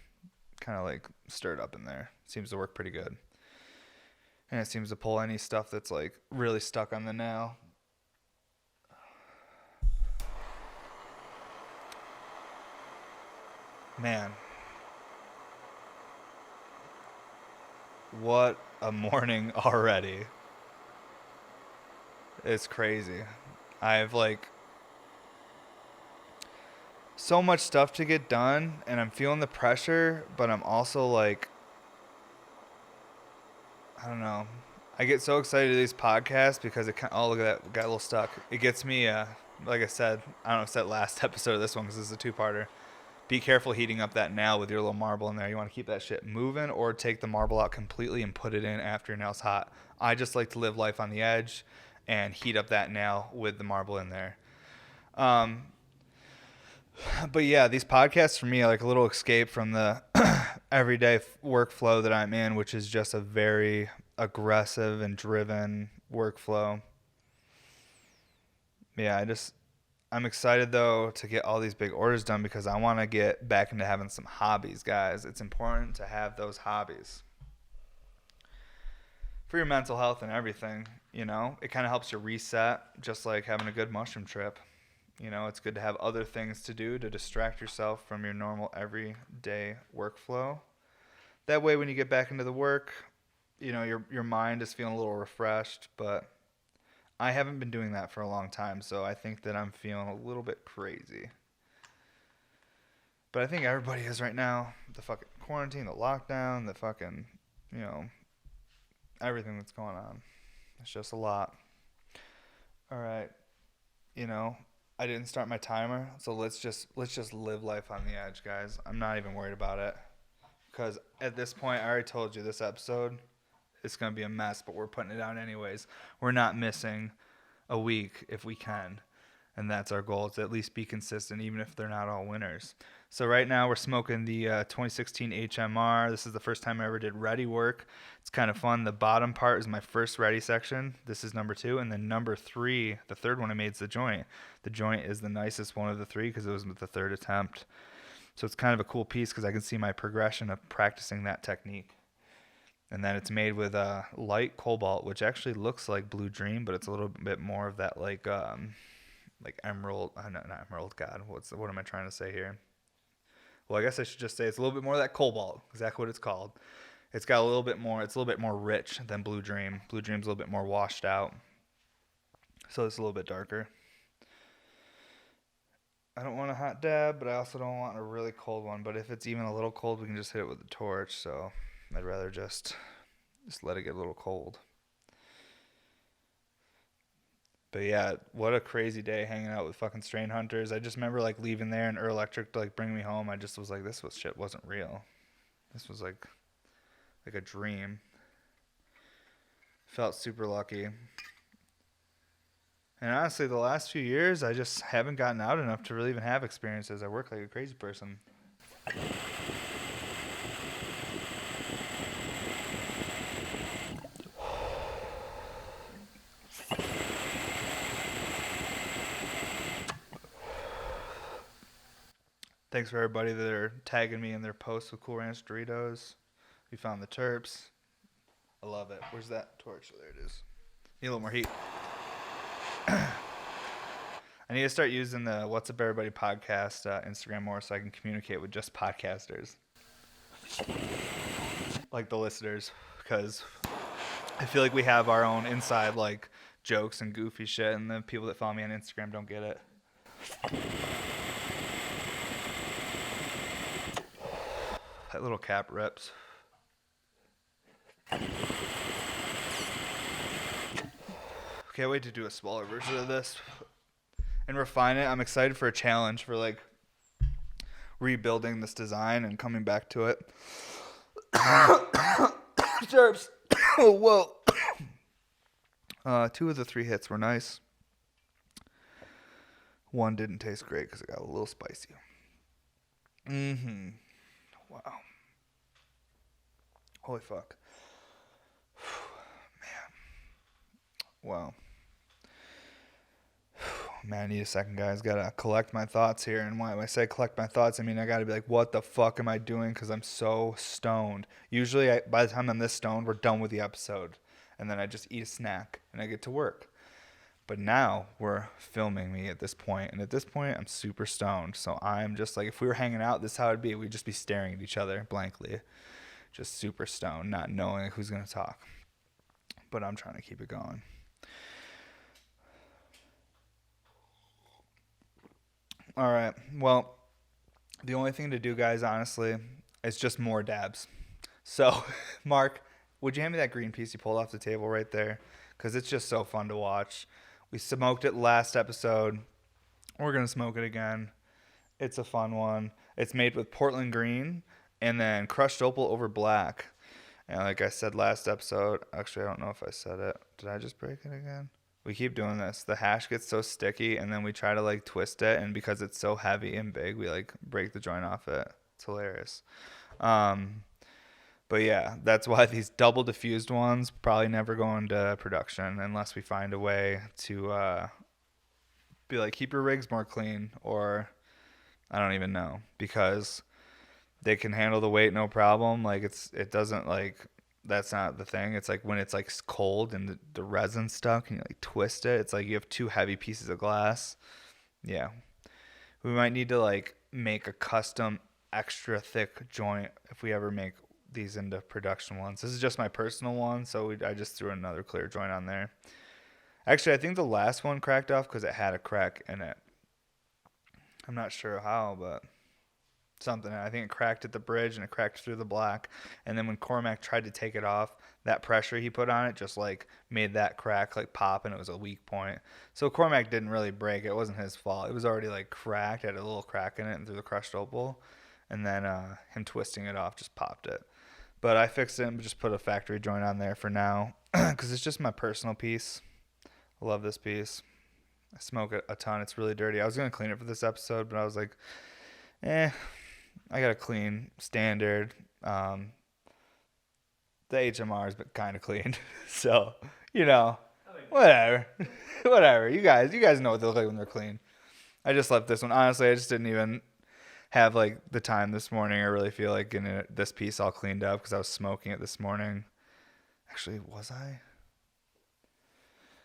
kind of like stir it up in there. Seems to work pretty good. And it seems to pull any stuff that's like really stuck on the nail. Man. What a morning already. It's crazy. I have like so much stuff to get done and I'm feeling the pressure, but I'm also like, I don't know. I get so excited to these podcasts because oh, look at that. Got a little stuck. It gets me, like I said, I don't know if it's that last episode of this one because this is a two-parter. Be careful heating up that nail with your little marble in there. You want to keep that shit moving or take the marble out completely and put it in after your nail's hot. I just like to live life on the edge and heat up that nail with the marble in there. But yeah, these podcasts for me are like a little escape from the everyday workflow that I'm in, which is just a very aggressive and driven workflow. Yeah, I'm excited, though, to get all these big orders done because I want to get back into having some hobbies, guys. It's important to have those hobbies for your mental health and everything. It kind of helps you reset, just like having a good mushroom trip. It's good to have other things to do to distract yourself from your normal everyday workflow. That way, when you get back into the work, your mind is feeling a little refreshed. But I haven't been doing that for a long time, so I think that I'm feeling a little bit crazy. But I think everybody is right now. The fucking quarantine, the lockdown, the fucking, everything that's going on. It's just a lot. All right. I didn't start my timer, so let's just live life on the edge, guys. I'm not even worried about it. Because at this point, I already told you this episode, it's going to be a mess, but we're putting it out anyways. We're not missing a week if we can. And that's our goal, to at least be consistent, even if they're not all winners. So right now we're smoking the 2016 HMR. This is the first time I ever did ready work. It's kind of fun. The bottom part is my first ready section. This is number 2. And then number 3, the third one I made, is the joint. The joint is the nicest one of the 3 because it was the third attempt. So it's kind of a cool piece because I can see my progression of practicing that technique. And then it's made with light cobalt, which actually looks like Blue Dream, but it's a little bit more of that like emerald. Not emerald. God, what am I trying to say here? Well, I guess I should just say it's a little bit more of that cobalt. Exactly what it's called. It's got a little bit more. It's a little bit more rich than Blue Dream. Blue Dream's a little bit more washed out. So it's a little bit darker. I don't want a hot dab, but I also don't want a really cold one. But if it's even a little cold, we can just hit it with a torch. So I'd rather just let it get a little cold. But yeah, what a crazy day hanging out with fucking strain hunters. I just remember like leaving there and Electric to like bring me home. I just was like, shit wasn't real. This was like a dream. Felt super lucky. And honestly, the last few years, I just haven't gotten out enough to really even have experiences. I work like a crazy person. Thanks for everybody that are tagging me in their posts with Cool Ranch Doritos. We found the terps. I love it. Where's that torch? There it is. Need a little more heat. I need to start using the What's Up Everybody podcast Instagram more so I can communicate with just podcasters. Like the listeners. Because I feel like we have our own inside like jokes and goofy shit, and the people that follow me on Instagram don't get it. That little cap rips. Can't wait to do a smaller version of this and refine it. I'm excited for a challenge for like rebuilding this design and coming back to it. Sharps. Oh, whoa. 2 of the 3 hits were nice. 1 didn't taste great because it got a little spicy. Wow. Holy fuck. Man. Wow. Man, I need a second, guys. Gotta collect my thoughts here. And when I say collect my thoughts, I mean I gotta be like, what the fuck am I doing? Because I'm so stoned. Usually, by the time I'm this stoned, we're done with the episode. And then I just eat a snack and I get to work. But now we're filming me at this point. And at this point, I'm super stoned. So I'm just like, if we were hanging out, this is how it'd be. We'd just be staring at each other blankly. Just super stoned, not knowing who's going to talk. But I'm trying to keep it going. All right. Well, the only thing to do, guys, honestly, is just more dabs. So, Mark, would you hand me that green piece you pulled off the table right there? Because it's just so fun to watch. We smoked it last episode. We're going to smoke it again. It's a fun one. It's made with Portland green and then crushed opal over black. And like I said last episode, actually, I don't know if I said it. Did I just break it again? We keep doing this. The hash gets so sticky, and then we try to like twist it, and because it's so heavy and big, we like break the joint off it. It's hilarious. But yeah, that's why these double diffused ones probably never go into production unless we find a way to be like, keep your rigs more clean, or I don't even know, because they can handle the weight no problem. Like it doesn't like that's not the thing. It's like when it's like cold and the resin's stuck and you like twist it, it's like you have two heavy pieces of glass. Yeah, we might need to like make a custom extra thick joint if we ever make these into production ones. This is just my personal one, so I just threw another clear joint on there. Actually, I think the last one cracked off because it had a crack in it. I'm not sure how, but something. I think it cracked at the bridge and it cracked through the black. And then when Cormac tried to take it off, that pressure he put on it just like made that crack like pop, and it was a weak point. So Cormac didn't really break it. It wasn't his fault. It was already like cracked. It had a little crack in it and through the crushed opal. And then him twisting it off just popped it. But I fixed it and just put a factory joint on there for now because it's just my personal piece. I love this piece. I smoke it a ton. It's really dirty. I was going to clean it for this episode, but I was like, I got a clean standard. The HMR is kind of clean. So, whatever. Whatever. You guys know what they look like when they're clean. I just left this one. Honestly, I just didn't even have like the time this morning. I really feel like getting this piece all cleaned up because I was smoking it this morning. Actually, was I?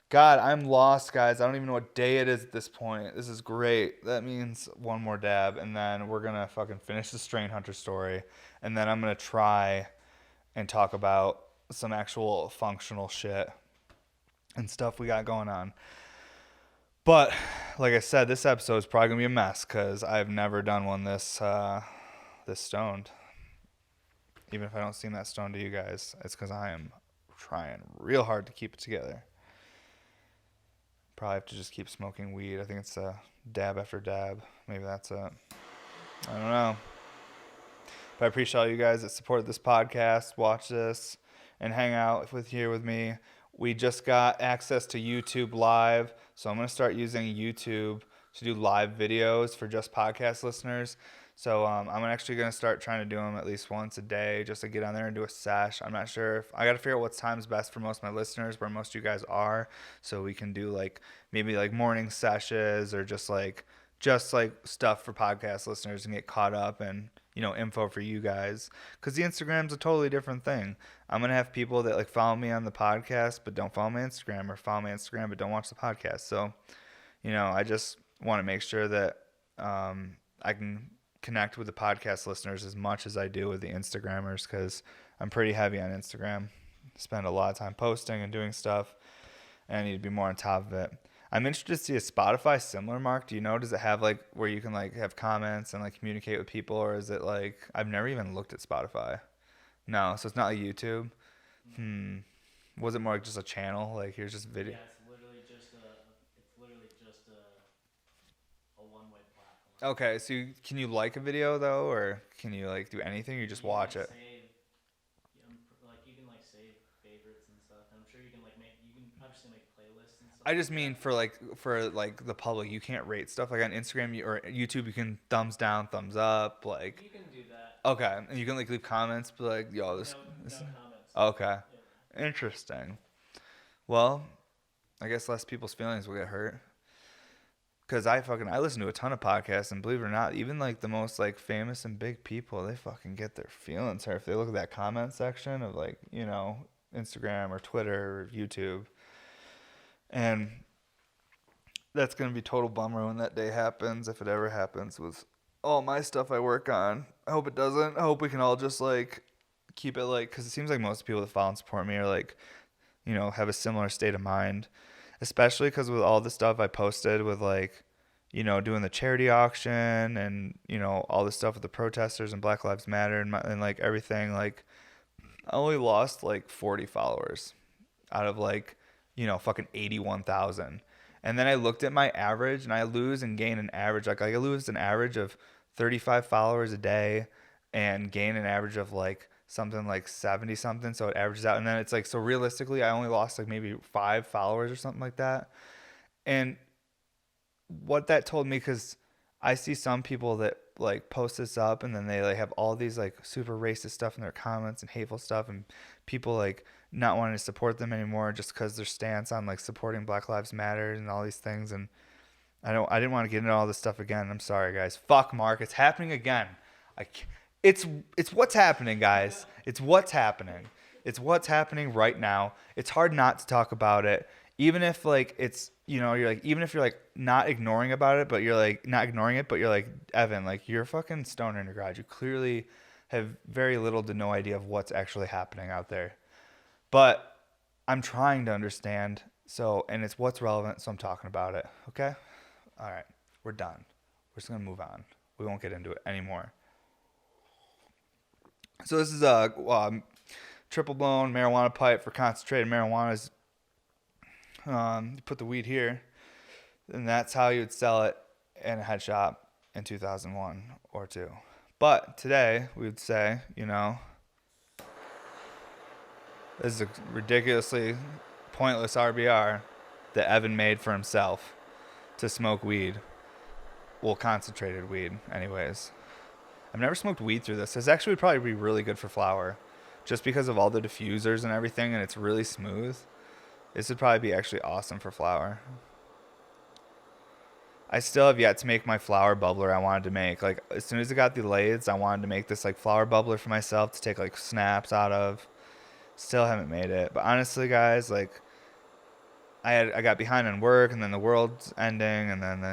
God, I'm lost, guys. I don't even know what day it is at this point. This is great. That means one more dab, and then we're going to fucking finish the Strain Hunter story, and then I'm going to try and talk about some actual functional shit and stuff we got going on. But, like I said, this episode is probably going to be a mess because I've never done one this stoned. Even if I don't seem that stoned to you guys, it's because I am trying real hard to keep it together. Probably have to just keep smoking weed. I think it's a dab after dab. Maybe that's it. I don't know. But I appreciate all you guys that support this podcast, watch this, and hang out with me. We just got access to YouTube Live, so I'm going to start using YouTube to do live videos for just podcast listeners. So I'm actually going to start trying to do them at least once a day just to get on there and do a sesh. I'm not sure if I got to figure out what time's best for most of my listeners, where most of you guys are, so we can do like maybe like morning sessions or just like stuff for podcast listeners and get caught up and info for you guys, because the Instagram's a totally different thing. I'm going to have people that like follow me on the podcast but don't follow my Instagram, or follow my Instagram but don't watch the podcast. So I just want to make sure that I can connect with the podcast listeners as much as I do with the Instagrammers, because I'm pretty heavy on Instagram. Spend a lot of time posting and doing stuff, and I need to be more on top of it. I'm interested to see a Spotify similar, Mark. Do you know, does it have like where you can like have comments and like communicate with people, or is it like, I've never even looked at Spotify. No, so it's not like YouTube. Was it more like just a channel? Like here's just video. Yeah, it's literally just a one-way platform. Okay, so can you like a video though, or can you like do anything? Or you just watch it? You can like save favorites and stuff. And I'm sure you can obviously make playlists and stuff. I just mean for the public, you can't rate stuff like on Instagram or YouTube. You can thumbs down, thumbs up, like. You can do that. Okay, and you can like leave comments, but like, yo, this. No comments. Okay, Yeah. Interesting. Well, I guess less people's feelings will get hurt. Cause I listen to a ton of podcasts, and believe it or not, even like the most like famous and big people, they fucking get their feelings hurt if they look at that comment section of like Instagram or Twitter or YouTube. And that's going to be a total bummer when that day happens, if it ever happens, with all my stuff I work on. I hope it doesn't. I hope we can all just like keep it like, because it seems like most people that follow and support me are like, have a similar state of mind, especially because with all the stuff I posted with like, doing the charity auction and, all the stuff with the protesters and Black Lives Matter and like everything, like I only lost like 40 followers out of like, fucking 81,000. And then I looked at my average, and I lose and gain an average. Like I lose an average of 35 followers a day and gain an average of like something like 70 something. So it averages out. And then it's like, so realistically, I only lost like maybe 5 followers or something like that. And what that told me, because I see some people that like post this up and then they like have all these like super racist stuff in their comments and hateful stuff, and people like not wanting to support them anymore just because their stance on like supporting Black Lives Matter and all these things. And I didn't want to get into all this stuff again. I'm sorry, guys. Fuck, Mark. It's happening again. I can't, it's what's happening, guys. It's what's happening. It's what's happening right now. It's hard not to talk about it, even if like it's you're like even if you're like not ignoring about it, but you're like not ignoring it, but you're like Evan, like you're a fucking stoner in your garage. You clearly have very little to no idea of what's actually happening out there. But I'm trying to understand. So and it's what's relevant. So I'm talking about it. Okay. All right, we're done. We're just gonna move on. We won't get into it anymore. So this is a triple blown marijuana pipe for concentrated marijuana. You put the weed here, and that's how you would sell it in a head shop in 2001 or two. But today we would say, this is a ridiculously pointless RBR that Evan made for himself to smoke weed. Well, concentrated weed, anyways. I've never smoked weed through this. This actually would probably be really good for flower, just because of all the diffusers and everything, and it's really smooth. This would probably be actually awesome for flower. I still have yet to make my flower bubbler I wanted to make. Like, as soon as I got the lathes, I wanted to make this, like, flower bubbler for myself to take, like, snaps out of. Still haven't made it. But honestly, guys, like, I got behind on work, and then the world's ending, and then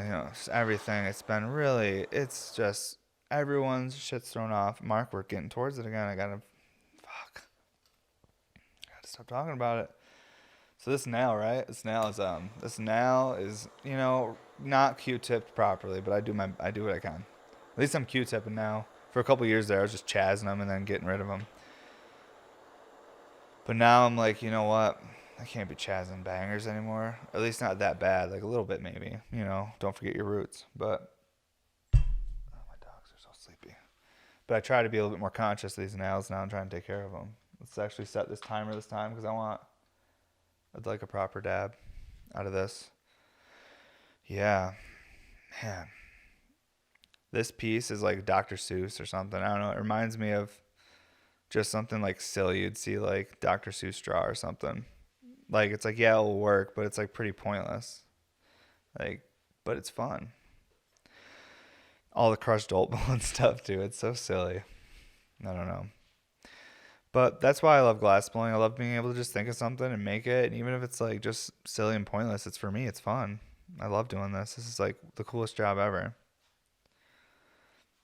everything. It's just everyone's shit's thrown off. Mark, we're getting towards it again. I gotta stop talking about it. So this nail, right? This nail is not Q-tipped properly, but I do what I can. At least I'm Q-tipping now. For a couple years there, I was just chazzing them and then getting rid of them. But now I'm like, you know what? I can't be chazzing bangers anymore. At least not that bad. Like a little bit maybe. Don't forget your roots. But my dogs are so sleepy. But I try to be a little bit more conscious of these nails now and trying to take care of them. Let's actually set this timer this time because I'd like a proper dab out of this. Yeah. Man. This piece is like Dr. Seuss or something. I don't know. It reminds me of just something like silly you'd see like Dr. Seuss draw or something. Like, it's like, yeah, it'll work, but it's like pretty pointless. Like, but it's fun. All the crushed oatmeal and stuff, too. It's so silly. I don't know. But that's why I love glass blowing. I love being able to just think of something and make it. And even if it's like just silly and pointless, it's for me. It's fun. I love doing this. This is like the coolest job ever.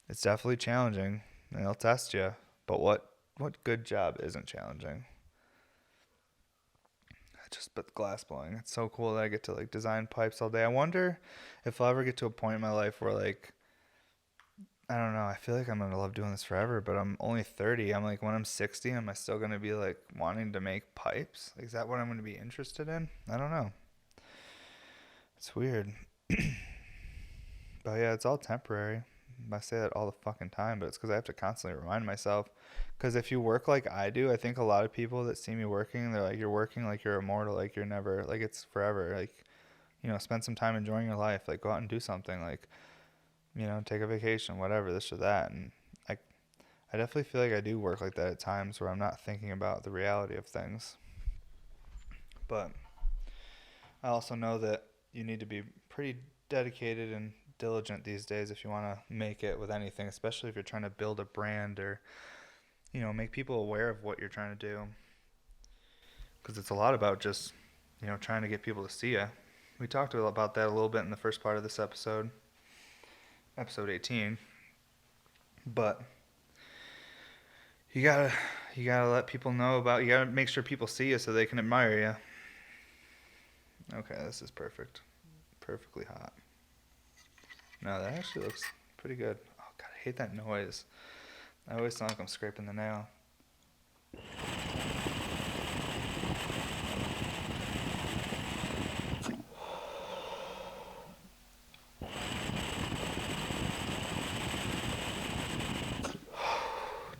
It's definitely challenging, and it'll test you. But what good job isn't challenging? But glass blowing. It's so cool that I get to like design pipes all day. I wonder if I'll ever get to a point in my life where like, I don't know. I feel like I'm going to love doing this forever, but I'm only 30. I'm like, when I'm 60, am I still going to be like wanting to make pipes? Like, is that what I'm going to be interested in? I don't know. It's weird. But yeah, it's all temporary. I say that all the fucking time, but it's because I have to constantly remind myself. Because if you work like I do, I think a lot of people that see me working, they're like, you're working like you're immortal, like you're never, like it's forever. Like, spend some time enjoying your life. Like, go out and do something. Like, take a vacation, whatever, this or that. And I definitely feel like I do work like that at times where I'm not thinking about the reality of things. But I also know that you need to be pretty dedicated and diligent these days if you want to make it with anything, especially if you're trying to build a brand or make people aware of what you're trying to do, because it's a lot about just trying to get people to see you. We talked about that a little bit in the first part of this episode 18, but you gotta let people know about, you gotta make sure people see you so they can admire you. Okay, this is perfectly hot. No, that actually looks pretty good. Oh god, I hate that noise. I always sound like I'm scraping the nail.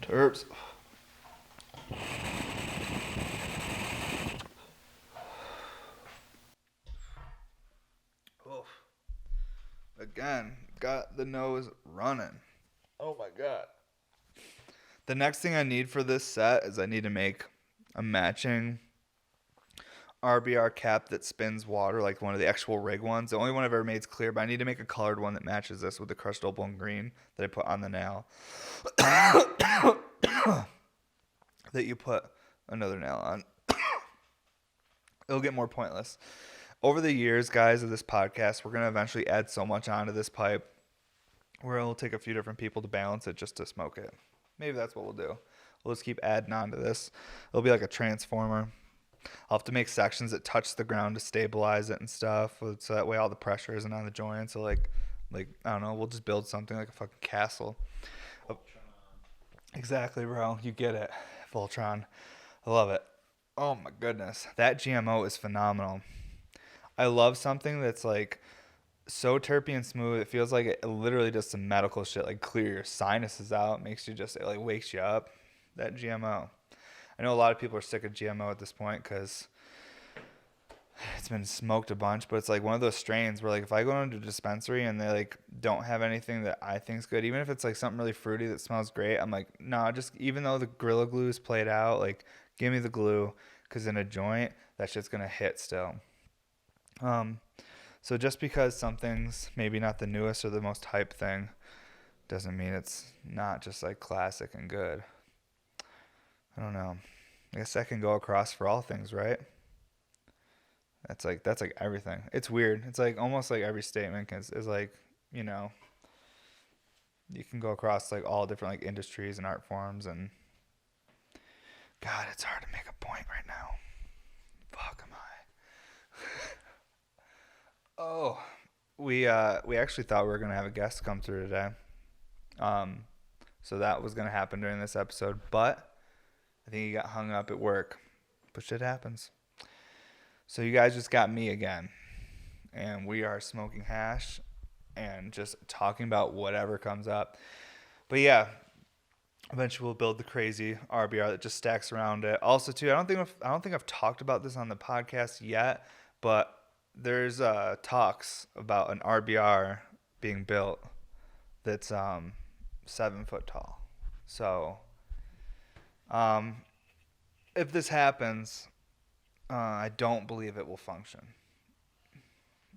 Terps. Oof. Again, got the nose running. Oh my god. The next thing I need for this set is I need to make a matching RBR cap that spins water, like one of the actual rig ones. The only one I've ever made is clear, but I need to make a colored one that matches this with the crushed opal and green that I put on the nail. That you put another nail on. It'll get more pointless. Over the years, guys, of this podcast, we're going to eventually add so much onto this pipe where it'll take a few different people to balance it just to smoke it. Maybe that's what we'll do. We'll just keep adding on to this. It'll be like a transformer. I'll have to make sections that touch the ground to stabilize it and stuff, so that way all the pressure isn't on the joint. So like I don't know, we'll just build something like a fucking castle. Exactly, bro. You get it. Voltron. I love it. Oh my goodness. That GMO is phenomenal. I love something that's like so terpy and smooth. It feels like it literally does some medical shit, like clear your sinuses out, makes you just, it like wakes you up. That GMO. I know a lot of people are sick of GMO at this point because it's been smoked a bunch, but it's like one of those strains where like if I go into a dispensary and they like don't have anything that I think's good, even if it's like something really fruity that smells great, I'm like, no, just even though the Gorilla Glue is played out, like give me the glue, because in a joint that shit's gonna hit still. So just because something's maybe not the newest or the most hype thing doesn't mean it's not just like classic and good. I don't know. I guess that can go across for all things, right? That's like everything. It's weird. It's like almost like every statement is like, you know, you can go across like all different like industries and art forms, and God, it's hard to make a point right now. Fuck am I? Oh, we actually thought we were gonna have a guest come through today. So that was gonna happen during this episode, but I think he got hung up at work. But shit happens. So you guys just got me again, and we are smoking hash and just talking about whatever comes up. But yeah, eventually we'll build the crazy RBR that just stacks around it. Also, too, I don't think I've talked about this on the podcast yet, but there's talks about an RBR being built that's 7 foot tall. So, if this happens, I don't believe it will function.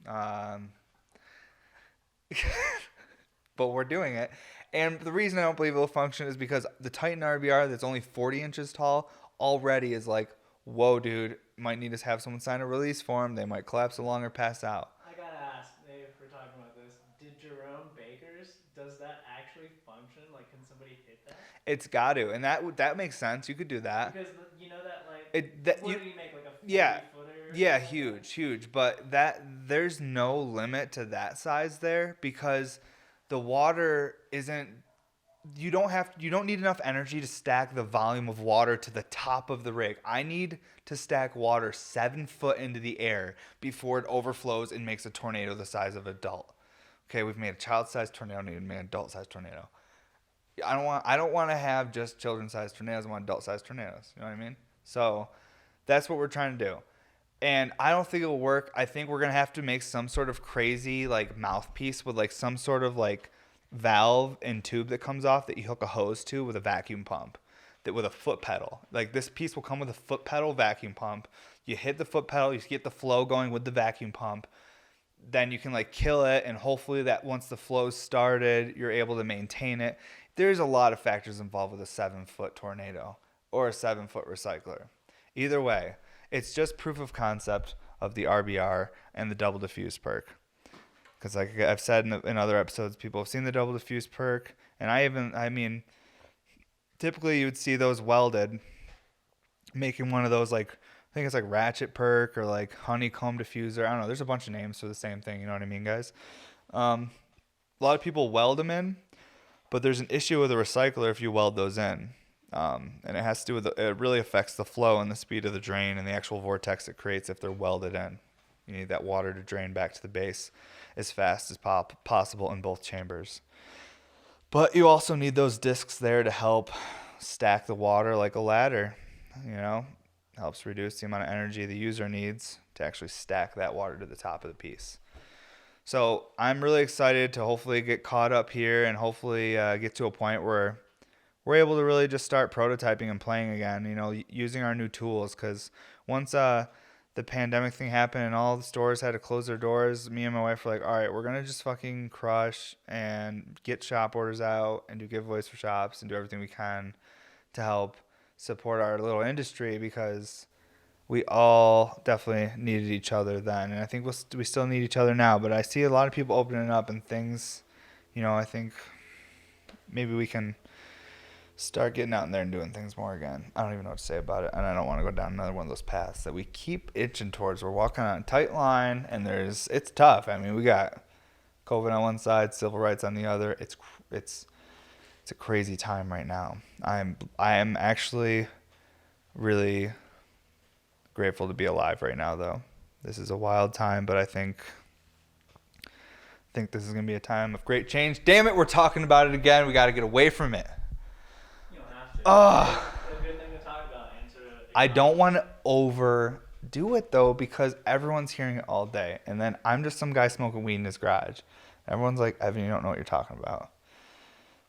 But we're doing it. And the reason I don't believe it will function is because the Titan RBR that's only 40 inches tall already is like, whoa, dude, might need to have someone sign a release form. They might collapse along or pass out. I gotta ask, if we're talking about this, did Jerome Baker's, does that actually function? Like, can somebody hit that? It's got to, and that makes sense. You could do that. Because you know that like, what did he make, like a 40 footer? Yeah, huge. But there's no limit to that size there, because the water isn't. You don't need enough energy to stack the volume of water to the top of the rig. I need to stack water 7 foot into the air before it overflows and makes a tornado the size of an adult. Okay, we've made a child-sized tornado, need to make an adult-sized tornado. I don't want to have just children-sized tornadoes. I want adult-sized tornadoes. You know what I mean? So that's what we're trying to do. And I don't think it'll work. I think we're going to have to make some sort of crazy like mouthpiece with like some sort of like valve and tube that comes off that you hook a hose to with a vacuum pump, that with a foot pedal. Like this piece will come with a foot pedal vacuum pump. You hit the foot pedal, you get the flow going with the vacuum pump. Then you can like kill it, and hopefully that once the flow's started, you're able to maintain it. There's a lot of factors involved with a 7 foot tornado or a 7 foot recycler. Either way, it's just proof of concept of the RBR and the double diffuse perk. Because like I've said in other episodes, people have seen the double diffuse perk, and I mean, typically you would see those welded, making one of those like, I think it's like ratchet perk or like honeycomb diffuser. I don't know. There's a bunch of names for the same thing. You know what I mean, guys? A lot of people weld them in, but there's an issue with a recycler if you weld those in. And it has to do with, it really affects the flow and the speed of the drain and the actual vortex it creates if they're welded in. You need that water to drain back to the base as fast as possible in both chambers. But you also need those discs there to help stack the water like a ladder. You know, helps reduce the amount of energy the user needs to actually stack that water to the top of the piece. So I'm really excited to hopefully get caught up here and hopefully get to a point where we're able to really just start prototyping and playing again, you know, using our new tools. Because once that the pandemic thing happened and all the stores had to close their doors, me and my wife were like, all right, we're going to just fucking crush and get shop orders out and do giveaways for shops and do everything we can to help support our little industry, because we all definitely needed each other then. And I think we still need each other now. But I see a lot of people opening up and things, I think maybe we can start getting out in there and doing things more again. I don't even know what to say about it, and I don't want to go down another one of those paths that we keep itching towards. We're walking on a tight line, and it's tough. I mean, we got COVID on one side, civil rights on the other. It's a crazy time right now. I am actually really grateful to be alive right now, though. This is a wild time, but I think this is gonna be a time of great change. Damn it, we're talking about it again. We got to get away from it. You don't have to. It's a good thing to talk about. I don't want to overdo it, though, because everyone's hearing it all day. And then I'm just some guy smoking weed in his garage. Everyone's like, Evan, you don't know what you're talking about.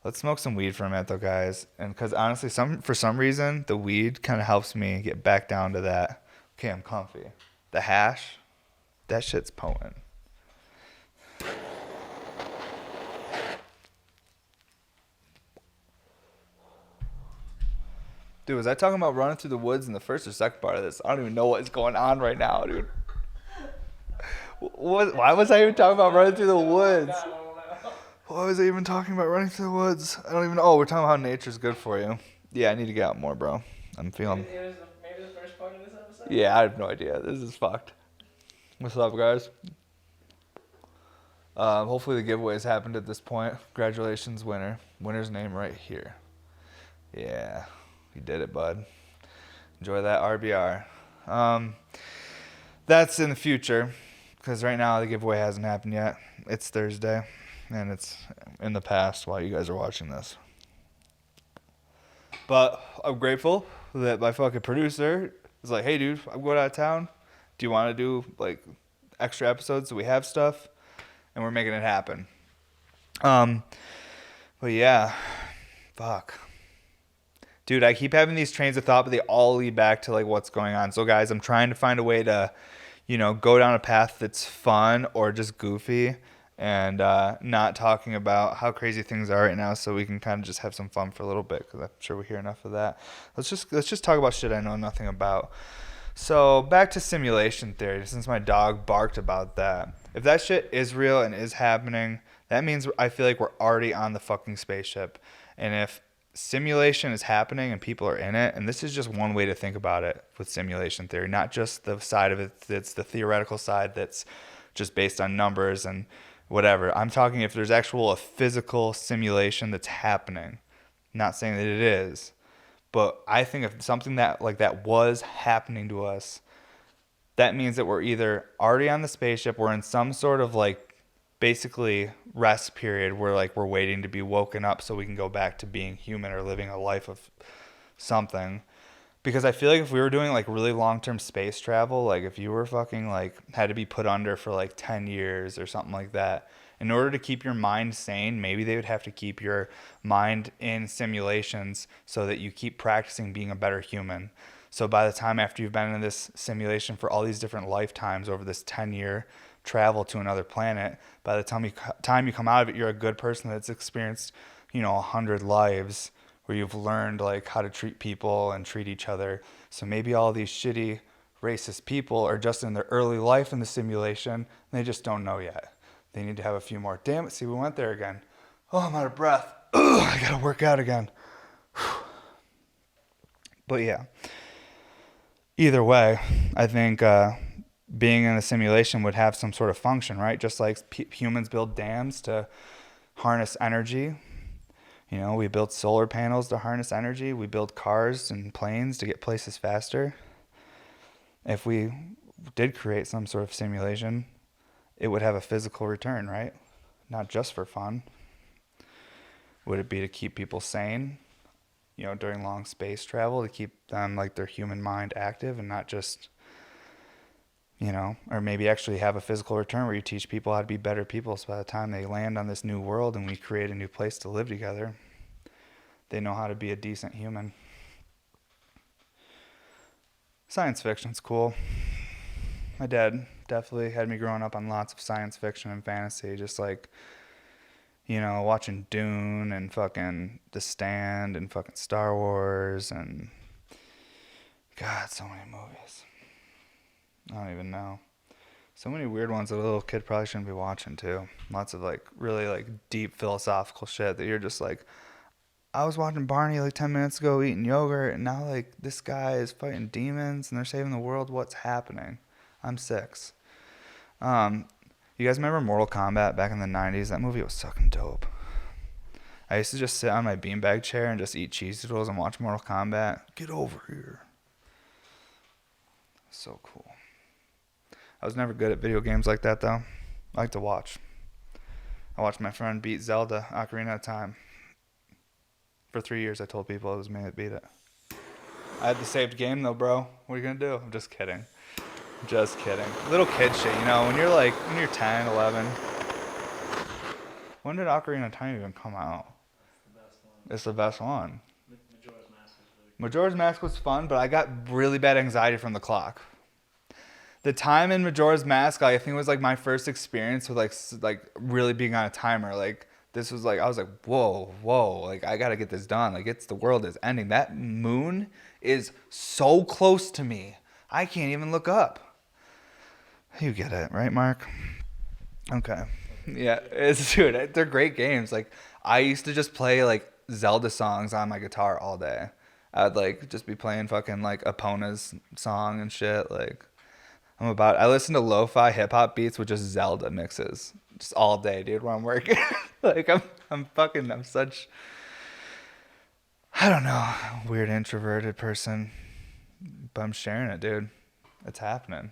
Let's smoke some weed for a minute, though, guys. And because honestly, for some reason, the weed kind of helps me get back down to that. Okay, I'm comfy. The hash, that shit's potent. Dude, was I talking about running through the woods in the first or second part of this? I don't even know what is going on right now, dude. Why was I even talking about running through the woods? Why was I even talking about running through the woods? I don't even know. Oh, we're talking about how nature's good for you. Yeah, I need to get out more, bro. I'm feeling... It was maybe the first part of this episode? Yeah, I have no idea. This is fucked. What's up, guys? Hopefully the giveaways happened at this point. Congratulations, winner. Winner's name right here. Yeah. You did it, bud. Enjoy that RBR. That's in the future, because right now the giveaway hasn't happened yet. It's Thursday, and it's in the past while you guys are watching this. But I'm grateful that my fucking producer is like, hey, dude, I'm going out of town. Do you want to do, like, extra episodes so we have stuff? And we're making it happen. But yeah, fuck. Dude, I keep having these trains of thought, but they all lead back to, like, what's going on. So, guys, I'm trying to find a way to, go down a path that's fun or just goofy and not talking about how crazy things are right now, so we can kind of just have some fun for a little bit, because I'm sure we hear enough of that. Let's just talk about shit I know nothing about. So, back to simulation theory, since my dog barked about that. If that shit is real and is happening, that means I feel like we're already on the fucking spaceship. And if simulation is happening and people are in it, and this is just one way to think about it with simulation theory, not just the side of it that's the theoretical side that's just based on numbers and whatever. I'm talking if there's a physical simulation that's happening. Not saying that it is, but I think if something that like that was happening to us, that means that we're either already on the spaceship, we're in some sort of like basically rest period where like we're waiting to be woken up so we can go back to being human or living a life of something. Because I feel like if we were doing like really long-term space travel, like if you were fucking like had to be put under for like 10 years or something like that, in order to keep your mind sane, maybe they would have to keep your mind in simulations so that you keep practicing being a better human. So by the time after you've been in this simulation for all these different lifetimes over this 10-year travel to another planet, by the time you come out of it, you're a good person that's experienced 100 lives where you've learned like how to treat people and treat each other. So maybe all these shitty racist people are just in their early life in the simulation and they just don't know yet. They need to have a few more. Damn it, see, we went there again. Oh, I'm out of breath. I gotta work out again. But yeah, either way, I think being in a simulation would have some sort of function, right? Just like humans build dams to harness energy. We build solar panels to harness energy. We build cars and planes to get places faster. If we did create some sort of simulation, it would have a physical return, right? Not just for fun. Would it be to keep people sane, during long space travel, to keep them like their human mind active and not just, or maybe actually have a physical return where you teach people how to be better people, so by the time they land on this new world and we create a new place to live together, they know how to be a decent human. Science fiction's cool. My dad definitely had me growing up on lots of science fiction and fantasy, just like, watching Dune and fucking The Stand and fucking Star Wars and God, so many movies. I don't even know. So many weird ones that a little kid probably shouldn't be watching too. Lots of like really like deep philosophical shit that you're just like, I was watching Barney like 10 minutes ago eating yogurt, and now like this guy is fighting demons and they're saving the world. What's happening? I'm 6. You guys remember Mortal Kombat back in the 90s? That movie was fucking dope. I used to just sit on my beanbag chair and just eat cheese doodles and watch Mortal Kombat. Get over here. So cool. I was never good at video games like that though. I like to watch. I watched my friend beat Zelda Ocarina of Time. For 3 years I told people it was me that beat it. I had the saved game though, bro. What are you gonna do? I'm just kidding. Just kidding. Little kid shit, when you're 10, 11. When did Ocarina of Time even come out? It's the best one. Majora's Mask was really cool. Majora's Mask was fun, but I got really bad anxiety from the clock. The time in Majora's Mask, I think it was like my first experience with like really being on a timer. Like this was like I was like, whoa, like I gotta get this done. Like the world is ending. That moon is so close to me. I can't even look up. You get it, right, Mark? Okay. Yeah, dude, they're great games. Like I used to just play like Zelda songs on my guitar all day. I'd like just be playing fucking like Epona's song and shit. Like I listen to lo-fi hip hop beats with just Zelda mixes just all day, dude, when I'm working. Like I'm such, I don't know, weird introverted person, but I'm sharing it, dude. It's happening.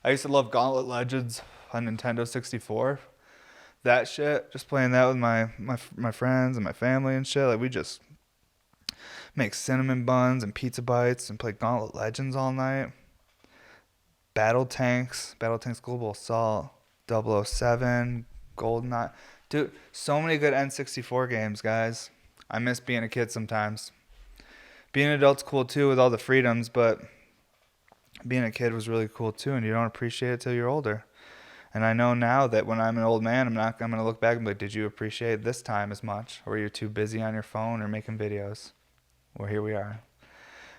I used to love Gauntlet Legends on Nintendo 64. That shit, just playing that with my friends and my family and shit. Like we just make cinnamon buns and pizza bites and play Gauntlet Legends all night. Battle Tanks Global Assault, 007, GoldenEye. Dude, so many good N64 games, guys. I miss being a kid sometimes. Being an adult's cool too with all the freedoms, but being a kid was really cool too, and you don't appreciate it till you're older. And I know now that when I'm an old man, I'm going to look back and be like, did you appreciate this time as much? Or you're too busy on your phone or making videos? Well, here we are.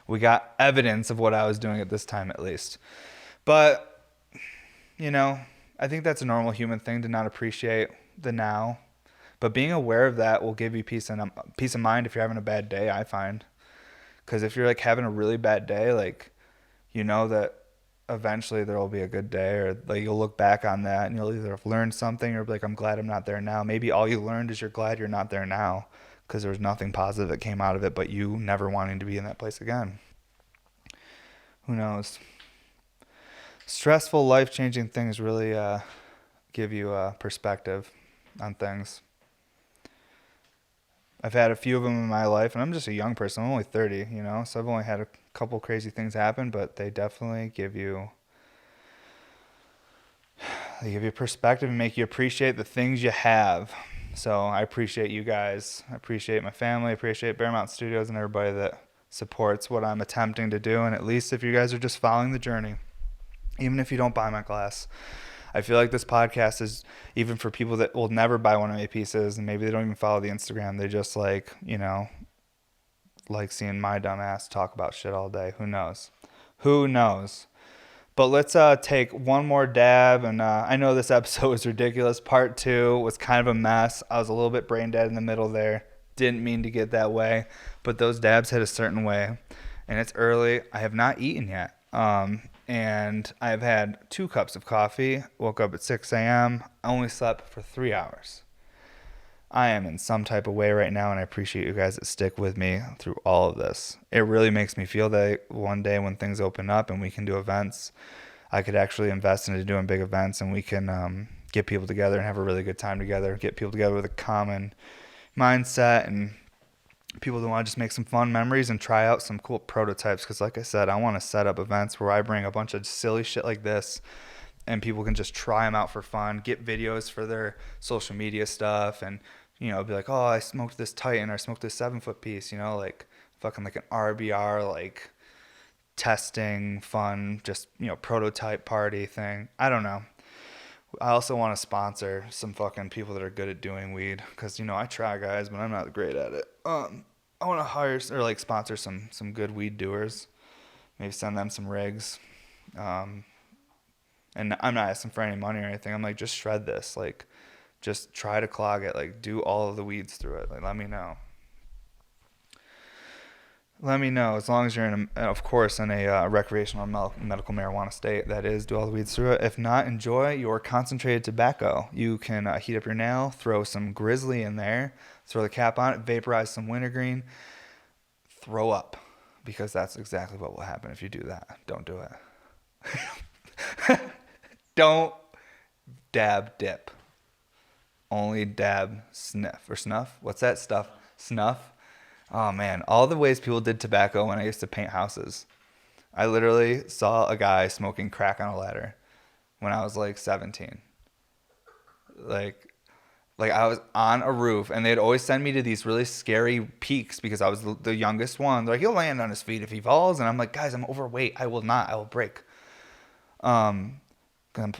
We got evidence of what I was doing at this time at least. But, I think that's a normal human thing to not appreciate the now. But being aware of that will give you peace of mind if you're having a bad day, I find. Because if you're like having a really bad day, like, that eventually there will be a good day, or like you'll look back on that and you'll either have learned something or be like, I'm glad I'm not there now. Maybe all you learned is you're glad you're not there now because there was nothing positive that came out of it but you never wanting to be in that place again. Who knows? Stressful, life-changing things really give you a perspective on things. I've had a few of them in my life, and I'm just a young person. I'm only 30, so I've only had a couple crazy things happen, but they definitely give you perspective and make you appreciate the things you have. So I appreciate you guys. I appreciate my family. I appreciate Bear Mountain Studios and everybody that supports what I'm attempting to do. And at least if you guys are just following the journey, even if you don't buy my class, I feel like this podcast is even for people that will never buy one of my pieces and maybe they don't even follow the Instagram. They just like seeing my dumb ass talk about shit all day. Who knows? But let's take one more dab. And I know this episode was ridiculous. Part 2 was kind of a mess. I was a little bit brain dead in the middle there. Didn't mean to get that way. But those dabs hit a certain way. And it's early. I have not eaten yet. And I've had 2 cups of coffee. Woke up at 6 a.m. I only slept for 3 hours. I am in some type of way right now, and I appreciate you guys that stick with me through all of this. It really makes me feel that one day when things open up and we can do events, I could actually invest into doing big events, and we can get people together and have a really good time together, get people together with a common mindset, and people that want to just make some fun memories and try out some cool prototypes. Because like I said, I want to set up events where I bring a bunch of silly shit like this, and people can just try them out for fun, get videos for their social media stuff, and be like, oh, I smoked this Titan or I smoked this 7-foot piece, like fucking like an RBR, like testing, fun, just, prototype party thing. I don't know. I also want to sponsor some fucking people that are good at doing weed because, I try, guys, but I'm not great at it. I want to hire or like sponsor some good weed doers. Maybe send them some rigs. And I'm not asking for any money or anything. I'm like, just shred this. Like, just try to clog it. Like, do all of the weeds through it. Like, let me know. Let me know, as long as you're of course, in a recreational medical marijuana state. That is, do all the weeds through it. If not, enjoy your concentrated tobacco. You can heat up your nail, throw some grizzly in there, throw the cap on it, vaporize some wintergreen, throw up, because that's exactly what will happen if you do that. Don't do it. Don't dab dip. Only dab sniff or snuff. What's that stuff? Snuff. Oh, man, all the ways people did tobacco when I used to paint houses. I literally saw a guy smoking crack on a ladder when I was like 17. Like I was on a roof, and they'd always send me to these really scary peaks because I was the youngest one. They're like, he'll land on his feet if he falls. And I'm like, guys, I'm overweight. I will not. I will break. I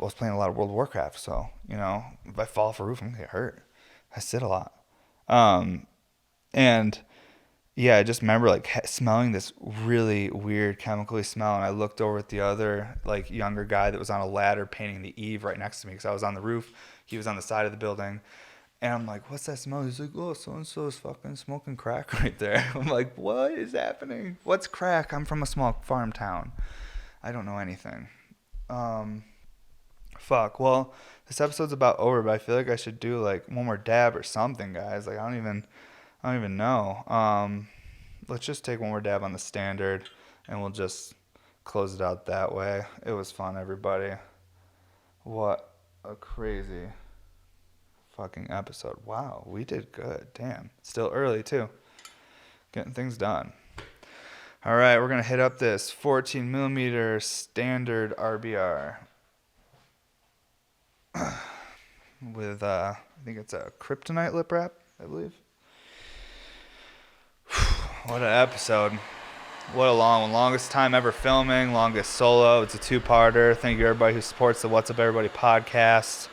was playing a lot of World of Warcraft, so, if I fall off a roof, I'm going to get hurt. I sit a lot. And... yeah, I just remember like smelling this really weird chemically smell, and I looked over at the other like younger guy that was on a ladder painting the eave right next to me because I was on the roof, he was on the side of the building, and I'm like, "What's that smell?" He's like, "Oh, so and so is fucking smoking crack right there." I'm like, "What is happening? What's crack?" I'm from a small farm town. I don't know anything. Fuck. Well, this episode's about over, but I feel like I should do like one more dab or something, guys. Like I don't even know. Let's just take one more dab on the standard, and we'll just close it out that way. It was fun, everybody. What a crazy fucking episode. Wow, we did good. Damn. Still early, too. Getting things done. All right, we're going to hit up this 14 millimeter standard RBR with, I think it's a kryptonite lip wrap, I believe. What an episode. What a long one. Longest time ever filming, longest solo. It's a two-parter. Thank you, everybody who supports the What's Up Everybody podcast.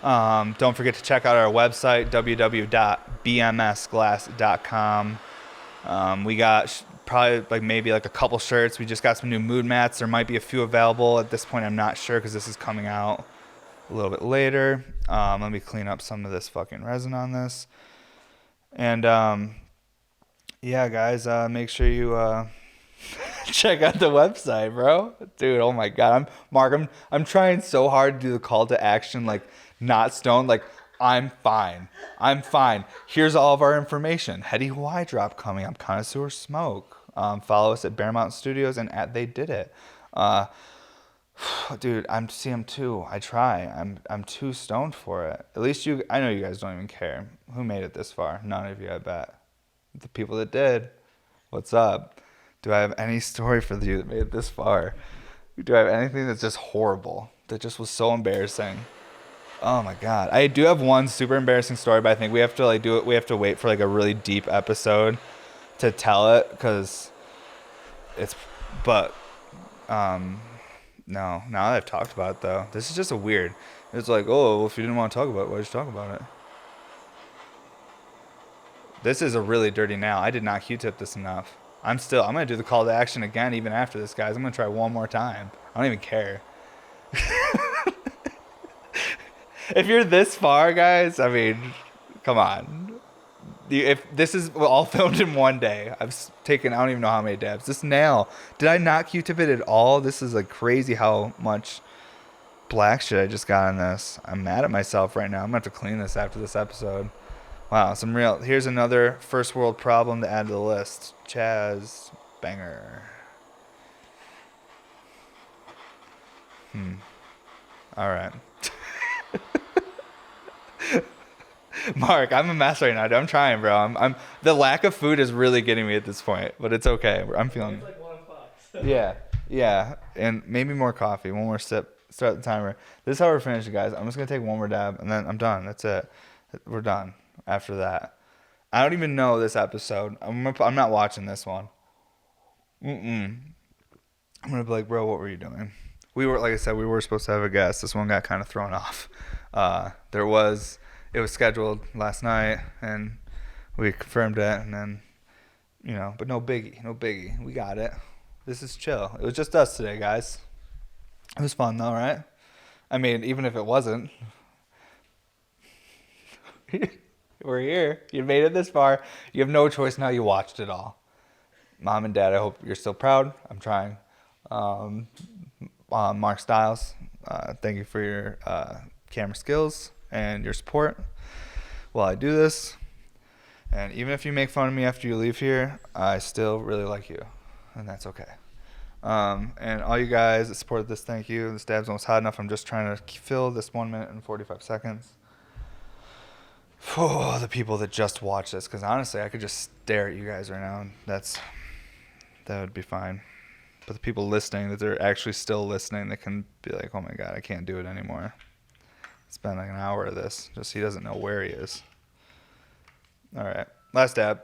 Don't forget to check out our website, www.bmsglass.com. We got probably maybe a couple shirts. We just got some new mood mats. There might be a few available. At this point, I'm not sure because this is coming out a little bit later. Let me clean up some of this fucking resin on this. And... yeah, guys, make sure you check out the website, bro. Dude, oh my God. I'm trying so hard to do the call to action, like not stoned, like I'm fine. Here's all of our information. Heady Hawaii drop coming up, Connoisseur Smoke. Follow us at Bear Mountain Studios and at They Did It. Dude, I'm CM2. I try. I'm too stoned for it. At least I know you guys don't even care. Who made it this far? None of you, I bet. The people that did, what's up? Do I have any story for you that made it this far? Do I have anything that's just horrible, that just was so embarrassing? Oh my God. I do have one super embarrassing story, but I think we have to do it. We have to wait for a really deep episode to tell it because no, now that I've talked about it though, this is just weird. It's like, oh, well, if you didn't want to talk about it, why did you talk about it? This is a really dirty nail. I did not Q-tip this enough. I'm going to do the call to action again even after this, guys. I'm going to try one more time. I don't even care. If you're this far, guys, I mean, come on. If this is all filmed in one day, I've taken, I don't even know how many dabs. This nail, did I not Q-tip it at all? This is crazy how much black shit I just got on this. I'm mad at myself right now. I'm going to have to clean this after this episode. Wow, here's another first world problem to add to the list. Chaz banger. All right. Mark, I'm a mess right now. I'm trying, bro. I'm the lack of food is really getting me at this point, but it's okay. I'm feeling. It's like 1 o'clock. So. Yeah, and maybe more coffee. One more sip. Start the timer. This is how we're finishing, guys. I'm just gonna take one more dab, and then I'm done. That's it. We're done. After that, I don't even know this episode. I'm not watching this one. I'm gonna be like, bro, what were you doing? We were, like I said, we were supposed to have a guest. This one got kind of thrown off. It was scheduled last night, and we confirmed it, and then, but no biggie. We got it. This is chill. It was just us today, guys. It was fun though, right? I mean, even if it wasn't, we're here. You made it this far. You have no choice now. You watched it all. Mom and Dad, I hope you're still proud. I'm trying. Mark Stylez, thank you for your camera skills and your support while I do this. And even if you make fun of me after you leave here, I still really like you, and that's okay. And all you guys that supported this, thank you. The stab's almost hot enough. I'm just trying to fill this 1 minute and 45 seconds. For the people that just watch this, because honestly, I could just stare at you guys right now, and that would be fine. But the people listening, that they're actually still listening, they can be like, oh my God, I can't do it anymore. It's been like an hour of this. Just he doesn't know where he is. All right, last dab.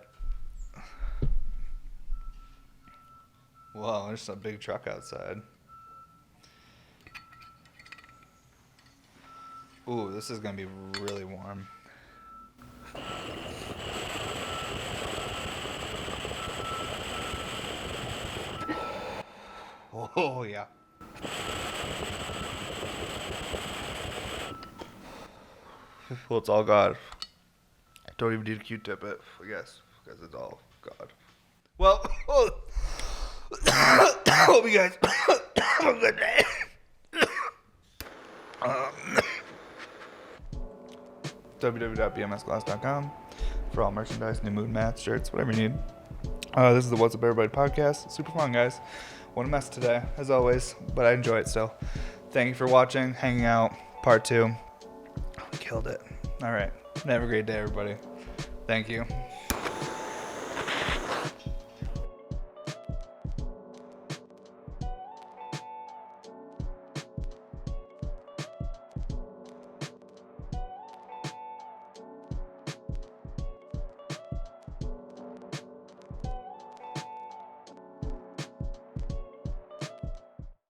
Whoa, there's a big truck outside. Ooh, this is going to be really warm. Oh, yeah. Well, it's all God. Don't even need a Q-tip it, I guess, because it's all God. Well, hope you guys have a good day. www.bmsglass.com for all merchandise, new mood mats, shirts, whatever you need. This is the What's Up Everybody podcast. Super fun, guys. What a mess today, as always, but I enjoy it still. Thank you for watching, hanging out, part 2. Killed it. All right. Have a great day, everybody. Thank you.